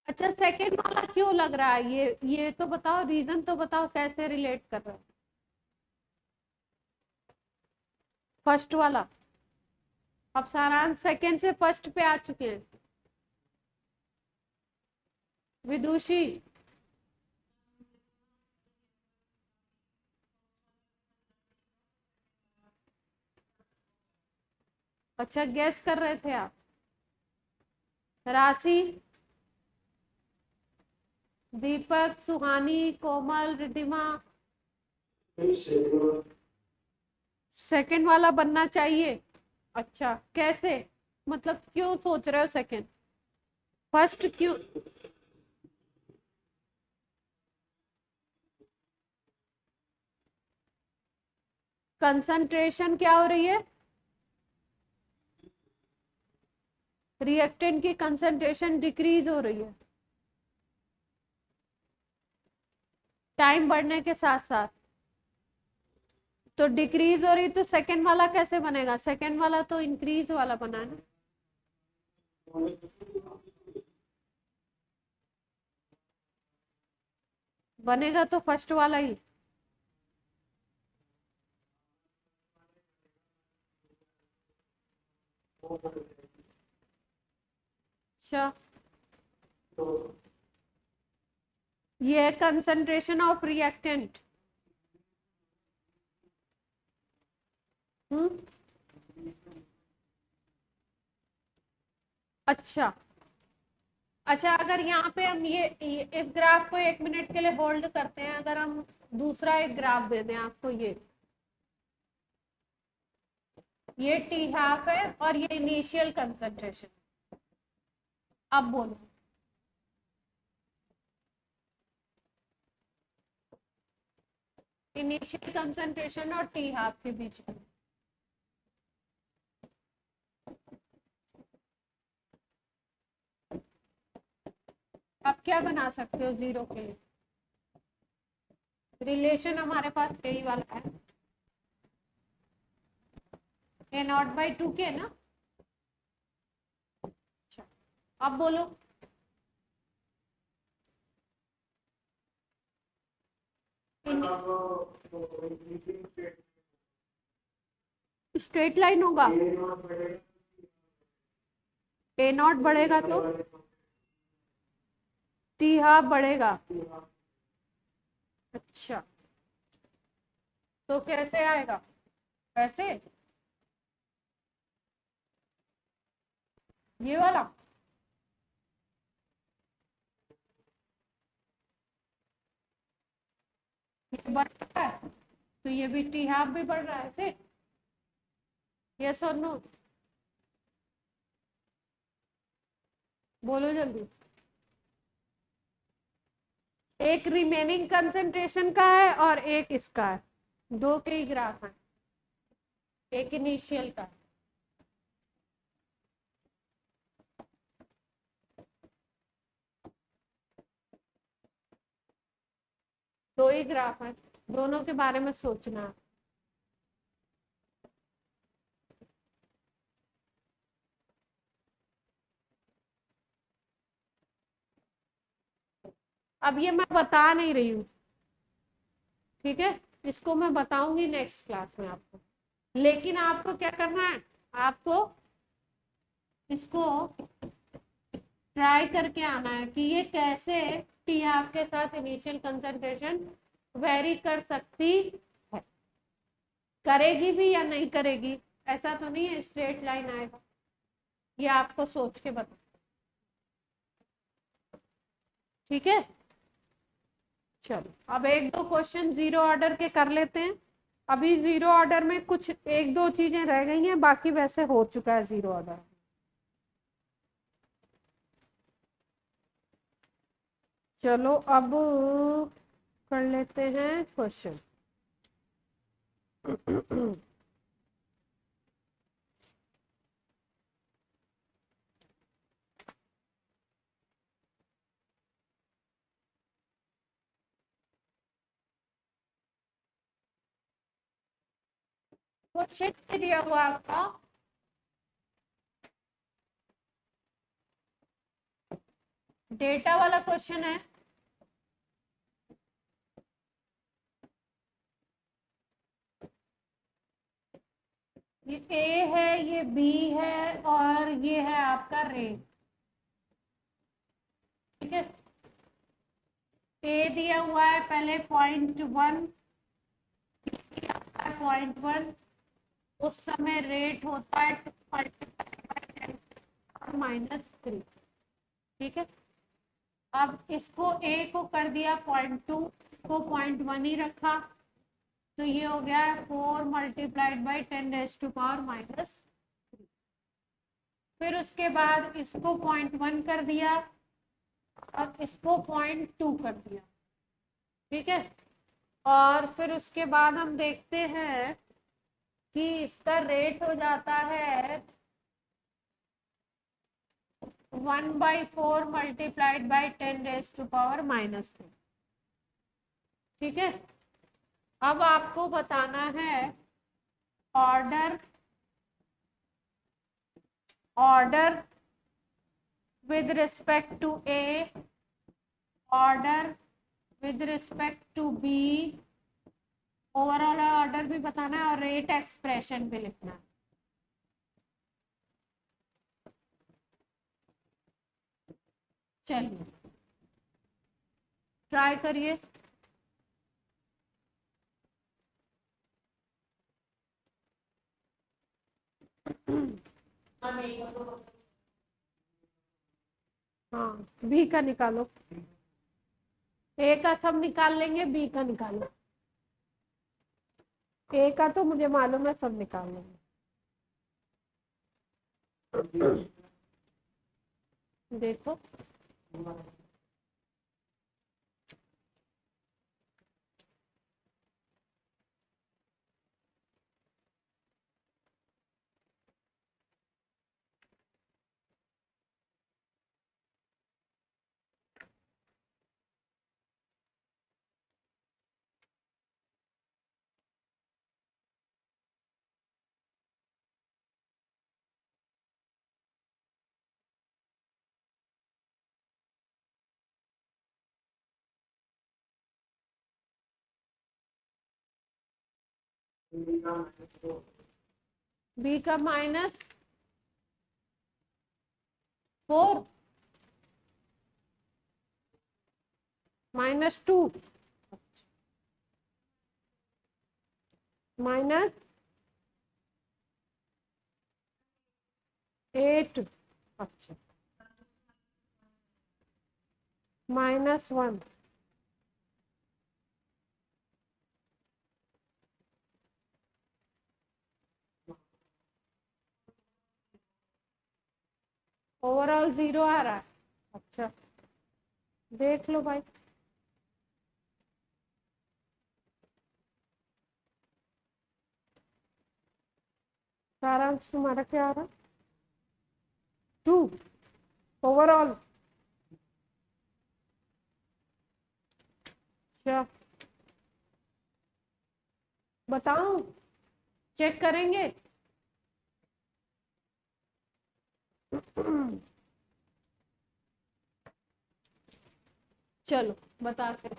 अच्छा, सेकंड वाला क्यों लग रहा है? ये तो बताओ, रीजन तो बताओ, कैसे रिलेट कर रहे हो फर्स्ट वाला? अब सारांश सेकंड से फर्स्ट पे आ चुके हैं। विदुषी, अच्छा गैस कर रहे थे आप। राशि, दीपक, सुहानी, कोमल, रिद्धिमा। सेकंड वाला बनना चाहिए। अच्छा, कैसे? मतलब क्यों सोच रहे हो सेकंड? फर्स्ट क्यों? कंसंट्रेशन क्या हो रही है? रिएक्टेंट की कंसंट्रेशन डिक्रीज हो रही है टाइम बढ़ने के साथ साथ। तो डिक्रीज हो रही तो सेकंड वाला कैसे बनेगा? सेकंड वाला तो इंक्रीज वाला बना है ना। बनेगा तो फर्स्ट वाला ही। अच्छा, ये है कंसंट्रेशन ऑफ रिएक्टेंट। हम्म, अच्छा। अच्छा, अगर यहाँ पे हम ये इस ग्राफ को 1 मिनट के लिए होल्ड करते हैं, अगर हम दूसरा एक ग्राफ दे दें आपको, ये टी हाफ है और ये इनिशियल कंसंट्रेशन। अब बोलो, इनिशियल कंसंट्रेशन और टी हाफ के बीच में आप क्या बना सकते हो जीरो के लिए? रिलेशन हमारे पास यही वाला है, ए नॉट बाई टू के ना। अच्छा, अब बोलो। स्ट्रेट लाइन होगा। ए नॉट बढ़ेगा तो टी हाफ बढ़ेगा। अच्छा, तो कैसे आएगा? ऐसे, ये वाला। ये बढ़ रहा है तो ये भी टी हाफ भी बढ़ रहा है ऐसे। यस और नो, बोलो जल्दी। एक रिमेनिंग कंसंट्रेशन का है और एक इसका है, दो के ही ग्राफ है, एक इनिशियल का। दो ही ग्राफ है, दोनों के बारे में सोचना है। अब ये मैं बता नहीं रही हूँ, ठीक है, इसको मैं बताऊंगी नेक्स्ट क्लास में आपको। लेकिन आपको क्या करना है? आपको इसको ट्राई करके आना है कि ये कैसे टी आपके साथ इनिशियल कंसंट्रेशन वेरी कर सकती है, करेगी भी या नहीं करेगी, ऐसा तो नहीं है स्ट्रेट लाइन आएगा, ये आपको सोच के बता। ठीक है, चलो अब एक दो क्वेश्चन जीरो ऑर्डर के कर लेते हैं। अभी जीरो ऑर्डर में कुछ एक दो चीजें रह गई हैं, बाकी वैसे हो चुका है जीरो ऑर्डर। चलो अब कर लेते हैं क्वेश्चन। क्वेश्चन दिया हुआ आपका डेटा वाला क्वेश्चन है। ये ए है, ये बी है, और ये है आपका रेट। ठीक है, ए दिया हुआ है पहले 0.1, 0.1, उस समय रेट होता है 2×10⁻3। ठीक है, अब इसको ए को कर दिया 0.2, इसको 0.1 ही रखा, तो ये हो गया 4 × 10⁻³ फिर उसके बाद इसको 0.1 कर दिया और इसको 0.2 कर दिया। ठीक है, और फिर उसके बाद हम देखते हैं कि इसका रेट हो जाता है 1/4 × 10⁻³ ठीक है, अब आपको बताना है order with respect to A, order with respect to B, overall order भी बताना है और रेट एक्सप्रेशन भी लिखना है। चलिए ट्राई करिए। हाँ, बी का निकालो। ए का सब निकाल लेंगे, बी का निकालो। ए का तो मुझे मालूम है, सब निकाल लेंगे। देखो बी का -4 -2 -8, अच्छा, -1, ओवरऑल 0 आ रहा है। अच्छा, देख लो भाई। सारांश तुम्हारा क्या आ रहा? 2 ओवरऑल। अच्छा, बताऊं, चेक करेंगे? चलो बताते हैं।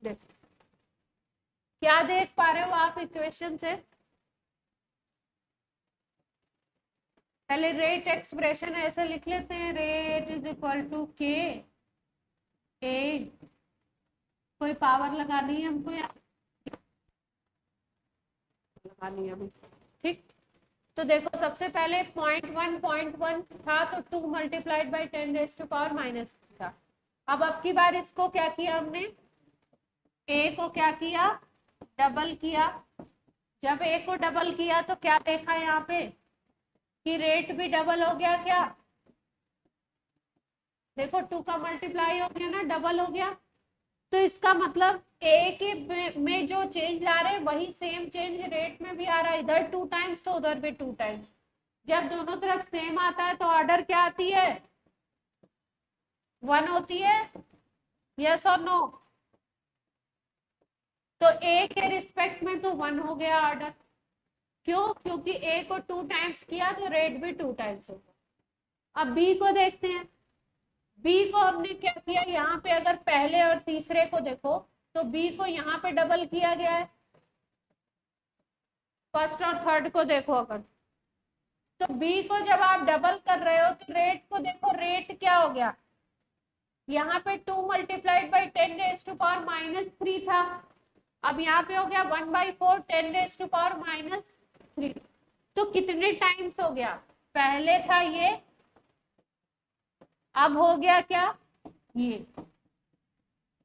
देखो क्या देख पा रहे हो आप इक्वेशन से? पहले रेट एक्सप्रेशन ऐसे लिख लेते हैं, rate is equal to K ए, कोई पावर लगानी है हमको या लगानी है अभी? ठीक, तो देखो सबसे पहले 0.1 था तो 2 मल्टीप्लाइड बाई 10⁻⁻³ था। अब की बार इसको क्या किया हमने, ए को क्या किया, डबल किया। जब ए को डबल किया तो क्या देखा यहाँ पे कि रेट भी डबल हो गया। क्या देखो 2 का मल्टीप्लाई हो गया ना, डबल हो गया। तो इसका मतलब ए के में जो चेंज ला रहे हैं वही सेम चेंज रेट में भी आ रहा है, इधर 2 टाइम्स तो उधर भी 2 टाइम्स। जब दोनों तरफ सेम आता है तो ऑर्डर क्या आती है, 1 होती है, यस और नो। तो ए के रिस्पेक्ट में तो 1 हो गया ऑर्डर। क्यों, क्योंकि ए को 2 टाइम्स किया तो रेट भी 2 टाइम्स होगा। अब बी को देखते हैं। बी को हमने क्या किया, यहाँ पे अगर पहले और तीसरे को देखो तो बी को यहाँ पे डबल किया गया है। फर्स्ट और थर्ड को देखो अगर, तो बी को जब आप डबल कर रहे हो तो रेट को देखो, रेट क्या हो गया, यहाँ पे 2 मल्टीप्लाइड बाई 10⁻³ था। अब यहाँ पे हो गया 1/4 10⁻⁻3। तो कितने टाइम्स हो गया, पहले था ये, अब हो गया क्या ये।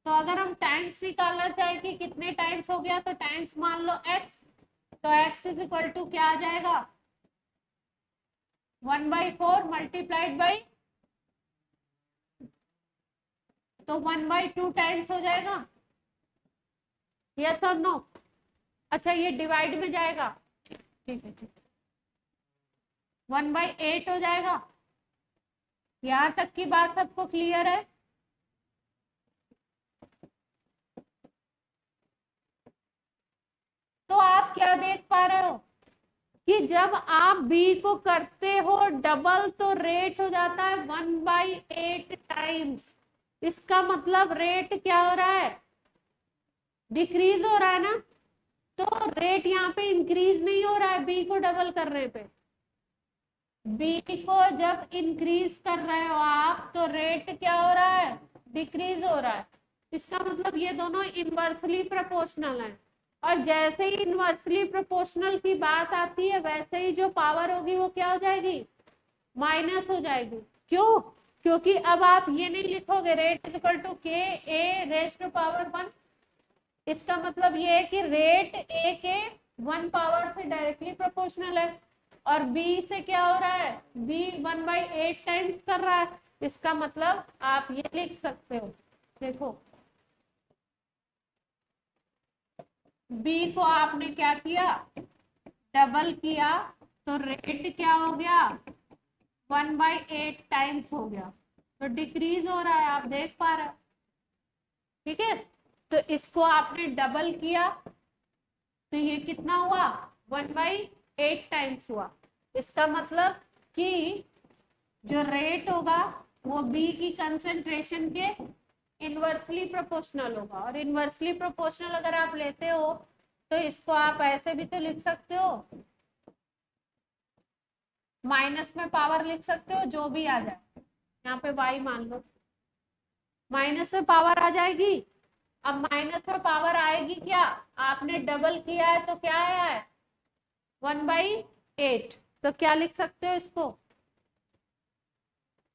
तो अगर हम टाइम्स निकालना चाहें कि कितने टाइम्स हो गया, तो टाइम्स मान लो x, तो x इज इक्वल टू क्या आ जाएगा, 1/4 मल्टीप्लाइड बाई, तो 1/2 टाइम्स हो जाएगा, यस और नो। अच्छा ये डिवाइड में जाएगा, ठीक है ठीक, 1/8 हो जाएगा। यहां तक की बात सबको क्लियर है। तो आप क्या देख पा रहे हो कि जब आप बी को करते हो डबल तो रेट हो जाता है 1/8 टाइम्स। इसका मतलब रेट क्या हो रहा है, डिक्रीज हो रहा है ना। तो रेट यहाँ पे इंक्रीज नहीं हो रहा है बी को डबल करने पे। बी को जब इंक्रीज कर रहे हो आप तो रेट क्या हो रहा है, डिक्रीज हो रहा है। इसका मतलब ये दोनों इनवर्सली प्रोपोर्शनल हैं। और जैसे ही इनवर्सली प्रोपोर्शनल की बात आती है वैसे ही जो पावर होगी वो क्या हो जाएगी, माइनस हो जाएगी। क्यों, क्योंकि अब आप ये नहीं लिखोगे rate is equal to K A raise to power 1। इसका मतलब ये है कि रेट ए के 1 पावर से डायरेक्टली प्रोपोर्शनल है और बी से क्या हो रहा है, बी 1/8 टाइम्स कर रहा है। इसका मतलब आप ये लिख सकते हो, देखो बी को आपने क्या किया, डबल किया, तो रेट क्या हो गया, 1/8 टाइम्स हो गया। तो डिक्रीज हो रहा है, आप देख पा रहे हो, ठीक है। तो इसको आपने डबल किया तो ये कितना हुआ, 1/8 टाइम्स हुआ। इसका मतलब कि जो रेट होगा वो बी की कंसेंट्रेशन के इनवर्सली प्रोपोर्शनल होगा। और इनवर्सली प्रोपोर्शनल अगर आप लेते हो तो इसको आप ऐसे भी तो लिख सकते हो, माइनस में पावर लिख सकते हो, जो भी आ जाए। यहाँ पे y मान लो, माइनस में पावर आ जाएगी। अब माइनस में पावर आएगी क्या, आपने डबल किया है तो क्या आया है, 1/8। तो क्या लिख सकते हो इसको,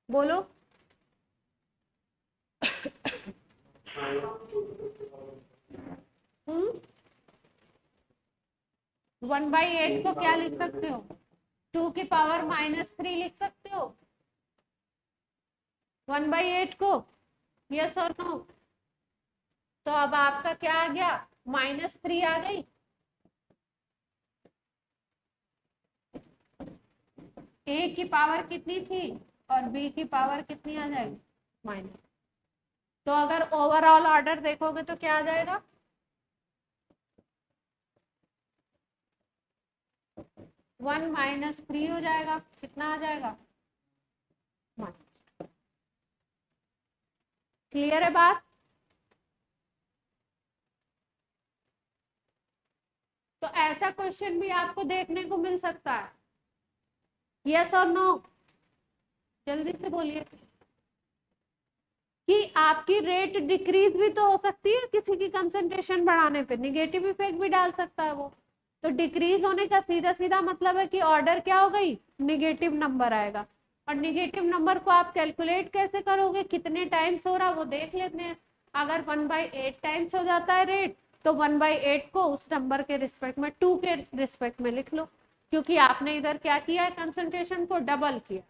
बोलो 1/8 को क्या लिख सकते हो, 2 की पावर -3 लिख सकते हो 1/8 को, यस और नो। तो अब आपका क्या आ गया, -3 आ गई। ए की पावर कितनी थी और बी की पावर कितनी आ जाएगी, माइनस। तो अगर ओवरऑल ऑर्डर देखोगे तो क्या आ जाएगा, 1 - 3 हो जाएगा। कितना आ जाएगा, क्लियर है बात। तो ऐसा क्वेश्चन भी आपको देखने को मिल सकता है, यस और नो, जल्दी से बोलिए। कि आपकी रेट डिक्रीज भी तो हो सकती है किसी की कंसंट्रेशन बढ़ाने पे, निगेटिव इफेक्ट भी डाल सकता है वो। तो डिक्रीज होने का सीधा सीधा मतलब है कि ऑर्डर क्या हो गई, निगेटिव नंबर आएगा। और निगेटिव नंबर को आप कैलकुलेट कैसे करोगे, कितने टाइम्स हो रहा वो देख लेते हैं। अगर 1/8 टाइम्स हो जाता है रेट, तो 1/8 को उस नंबर के रिस्पेक्ट में 2 के रिस्पेक्ट में लिख लो, क्योंकि आपने इधर क्या किया है, कंसंट्रेशन को डबल किया।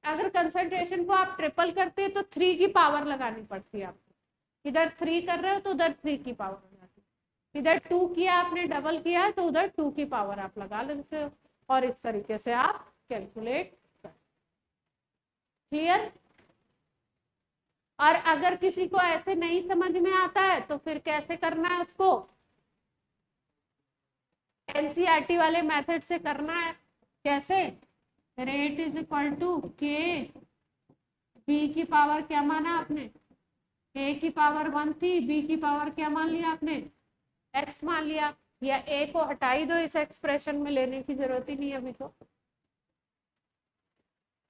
अगर कंसंट्रेशन को आप ट्रिपल करते हैं तो 3 की पावर लगानी पड़ती है आपको। इधर 3 कर रहे हो तो उधर 3 की पावर हो जाती है। इधर 2 किया आपने, डबल किया तो उधर 2 की पावर आप लगा लेते हो, और इस तरीके से आप कैलकुलेट कर। क्लियर? और अगर किसी को ऐसे नहीं समझ में आता है तो फिर कैसे करना है उसको, एनसीईआरटी वाले मेथड से करना है। कैसे? रेट इज इक्वल टू के, बी की पावर क्या माना आपने, ए की पावर 1 थी, बी की पावर क्या मान लिया आपने, एक्स मान लिया। या ए को हटा ही दो, इस एक्सप्रेशन में लेने की जरूरत ही नहीं है अभी तो,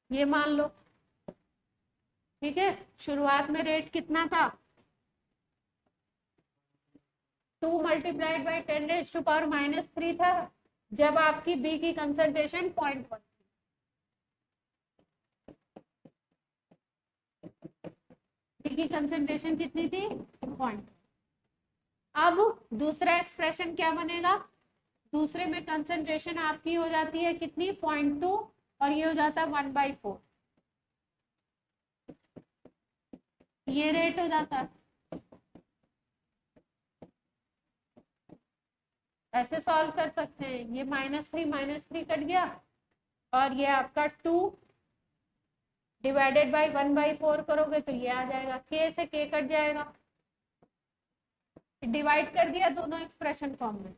ये मान लो। ठीक है, शुरुआत में रेट कितना था, 2 मल्टीप्लाइड बाई 10⁻³ था, जब आपकी बी की कंसंट्रेशन 0.1, बी की कंसंट्रेशन कितनी थी, 0.1। अब दूसरा एक्सप्रेशन क्या बनेगा, दूसरे में कंसंट्रेशन आपकी हो जाती है कितनी, 0.2, और ये हो जाता है 1/4, ये रेट हो जाता है। ऐसे सॉल्व कर सकते हैं, ये -3 कट गया, और ये आपका 2 डिवाइडेड बाई 1/4 करोगे तो ये आ जाएगा, के से के कट जाएगा, डिवाइड कर दिया दोनों एक्सप्रेशन फॉर्म में।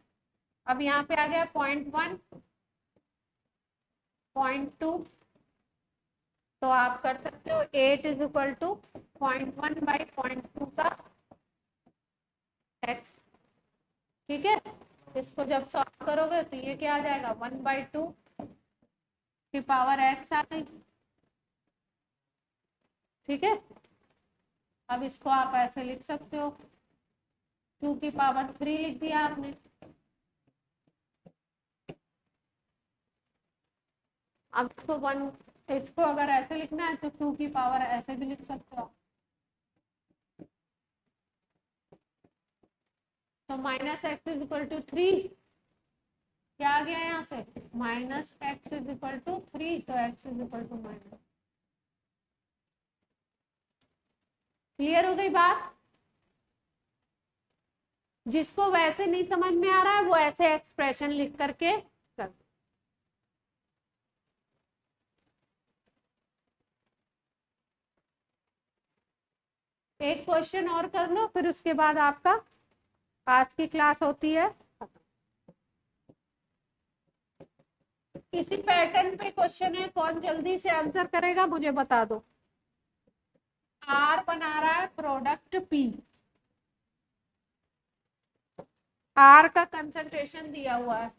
अब यहाँ पे आ गया 0.1, 0.2, तो आप कर सकते हो 8 इज इक्वल टू 0.1/0.2 का x। ठीक है, इसको जब सॉल्व करोगे तो ये क्या आ जाएगा, 1/2 की पावर x आ गई। ठीक है, अब इसको आप ऐसे लिख सकते हो, 2 की पावर 3 लिख दिया आपने। अब इसको अगर ऐसे लिखना है तो 2 की पावर ऐसे भी लिख सकते हो। तो -x इज इक्वल टू 3, क्या आ गया यहाँ से, -x इज इक्वल टू 3, तो x is equal to -। Clear हो गई बात? जिसको वैसे नहीं समझ में आ रहा है वो ऐसे एक्सप्रेशन लिख करके कर। एक क्वेश्चन और कर लो, फिर उसके बाद आपका आज की क्लास होती है। इसी पैटर्न पे क्वेश्चन है, कौन जल्दी से आंसर करेगा मुझे बता दो। आर बना रहा है प्रोडक्ट पी, आर का कंसंट्रेशन दिया हुआ है,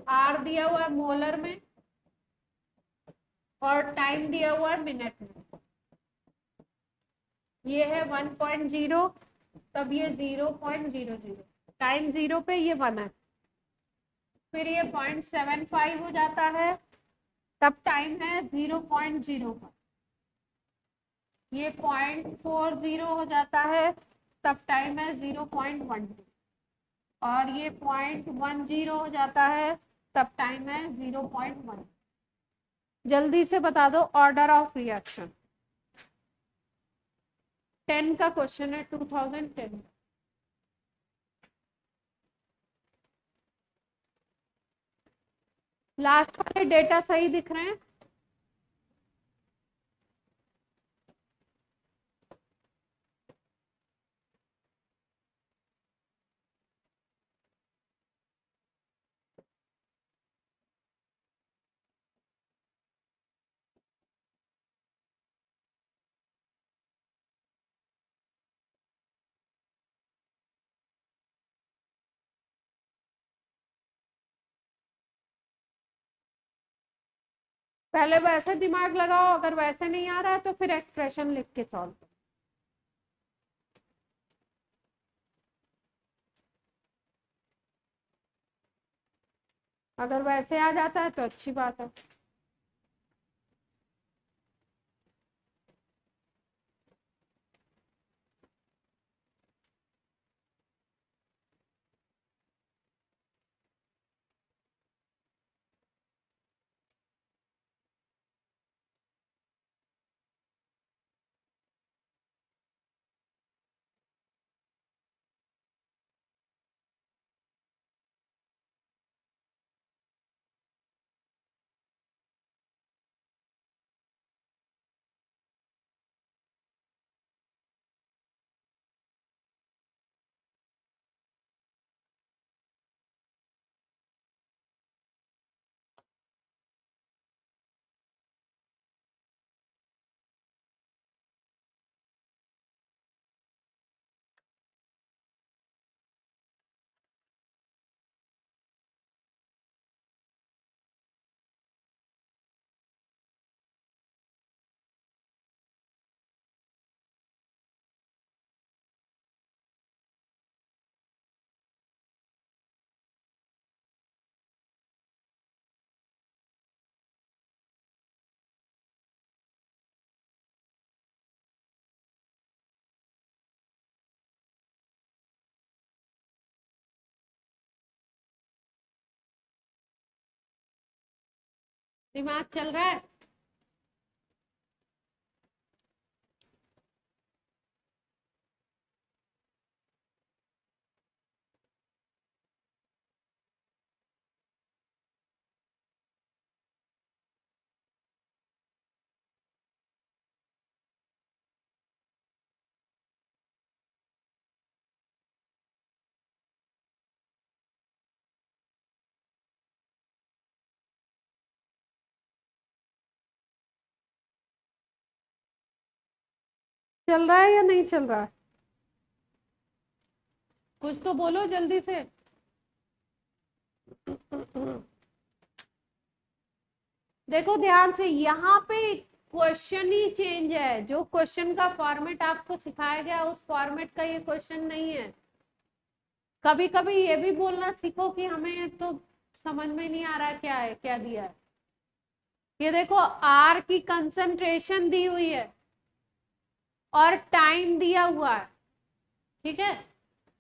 आर दिया हुआ है मोलर में, और टाइम दिया हुआ है मिनट में। ये है 1.0, तब ये 0.00, टाइम 0 पे ये 1 है, फिर ये 0.75 हो जाता है, तब टाइम है 0.0 का, ये 0.40 हो जाता है, तब टाइम है 0.12, और ये 0.10 हो जाता है, तब टाइम है 0.1। जल्दी से बता दो ऑर्डर ऑफ रिएक्शन। 10 का क्वेश्चन है, 2010। लास्ट वाले डेटा सही दिख रहे हैं? पहले वैसे दिमाग लगाओ, अगर वैसे नहीं आ रहा है तो फिर एक्सप्रेशन लिख के सॉल्व करो। अगर वैसे आ जाता है तो अच्छी बात है। दिमाग चल रहा है। चल रहा है या नहीं चल रहा है? कुछ तो बोलो जल्दी से। देखो ध्यान से, यहाँ पे क्वेश्चन ही चेंज है। जो क्वेश्चन का फॉर्मेट आपको सिखाया गया उस फॉर्मेट का ये क्वेश्चन नहीं है। कभी कभी ये भी बोलना सीखो कि हमें तो समझ में नहीं आ रहा क्या है, क्या दिया है। ये देखो, आर की कंसंट्रेशन दी हुई है और टाइम दिया हुआ है, ठीक है।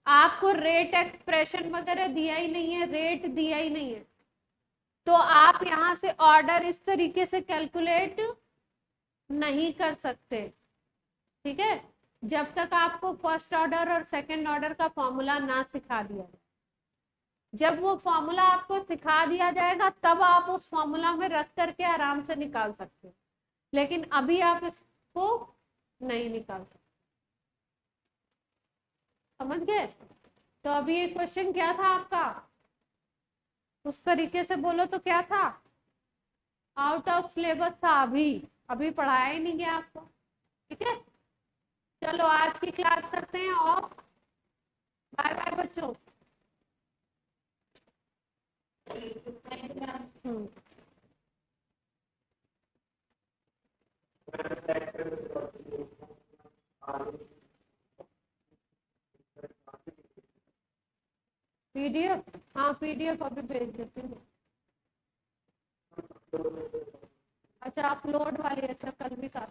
आपको रेट एक्सप्रेशन वगैरह दिया ही नहीं है, रेट दिया ही नहीं है, तो आप यहां से ऑर्डर इस तरीके से कैलकुलेट नहीं कर सकते, ठीक है, जब तक आपको फर्स्ट ऑर्डर और सेकंड ऑर्डर का फॉर्मूला ना सिखा दिया जाए। जब वो फॉर्मूला आपको सिखा दिया जाएगा तब आप उस फॉर्मूला में रख करके आराम से निकाल सकते हो, लेकिन अभी आप इसको नहीं निकाल सकते। समझ गए? तो अभी ये क्वेश्चन क्या था आपका? उस तरीके से बोलो तो क्या था? आउट ऑफ सिलेबस था, अभी अभी पढ़ाया ही नहीं गया आपको, ठीक है। चलो आज की क्लास करते हैं ऑफ। बाय बाय बच्चों। पीडीएफ, हाँ पीडीएफ अभी भेज देती हूँ। अच्छा अपलोड वाली, अच्छा कल भी कर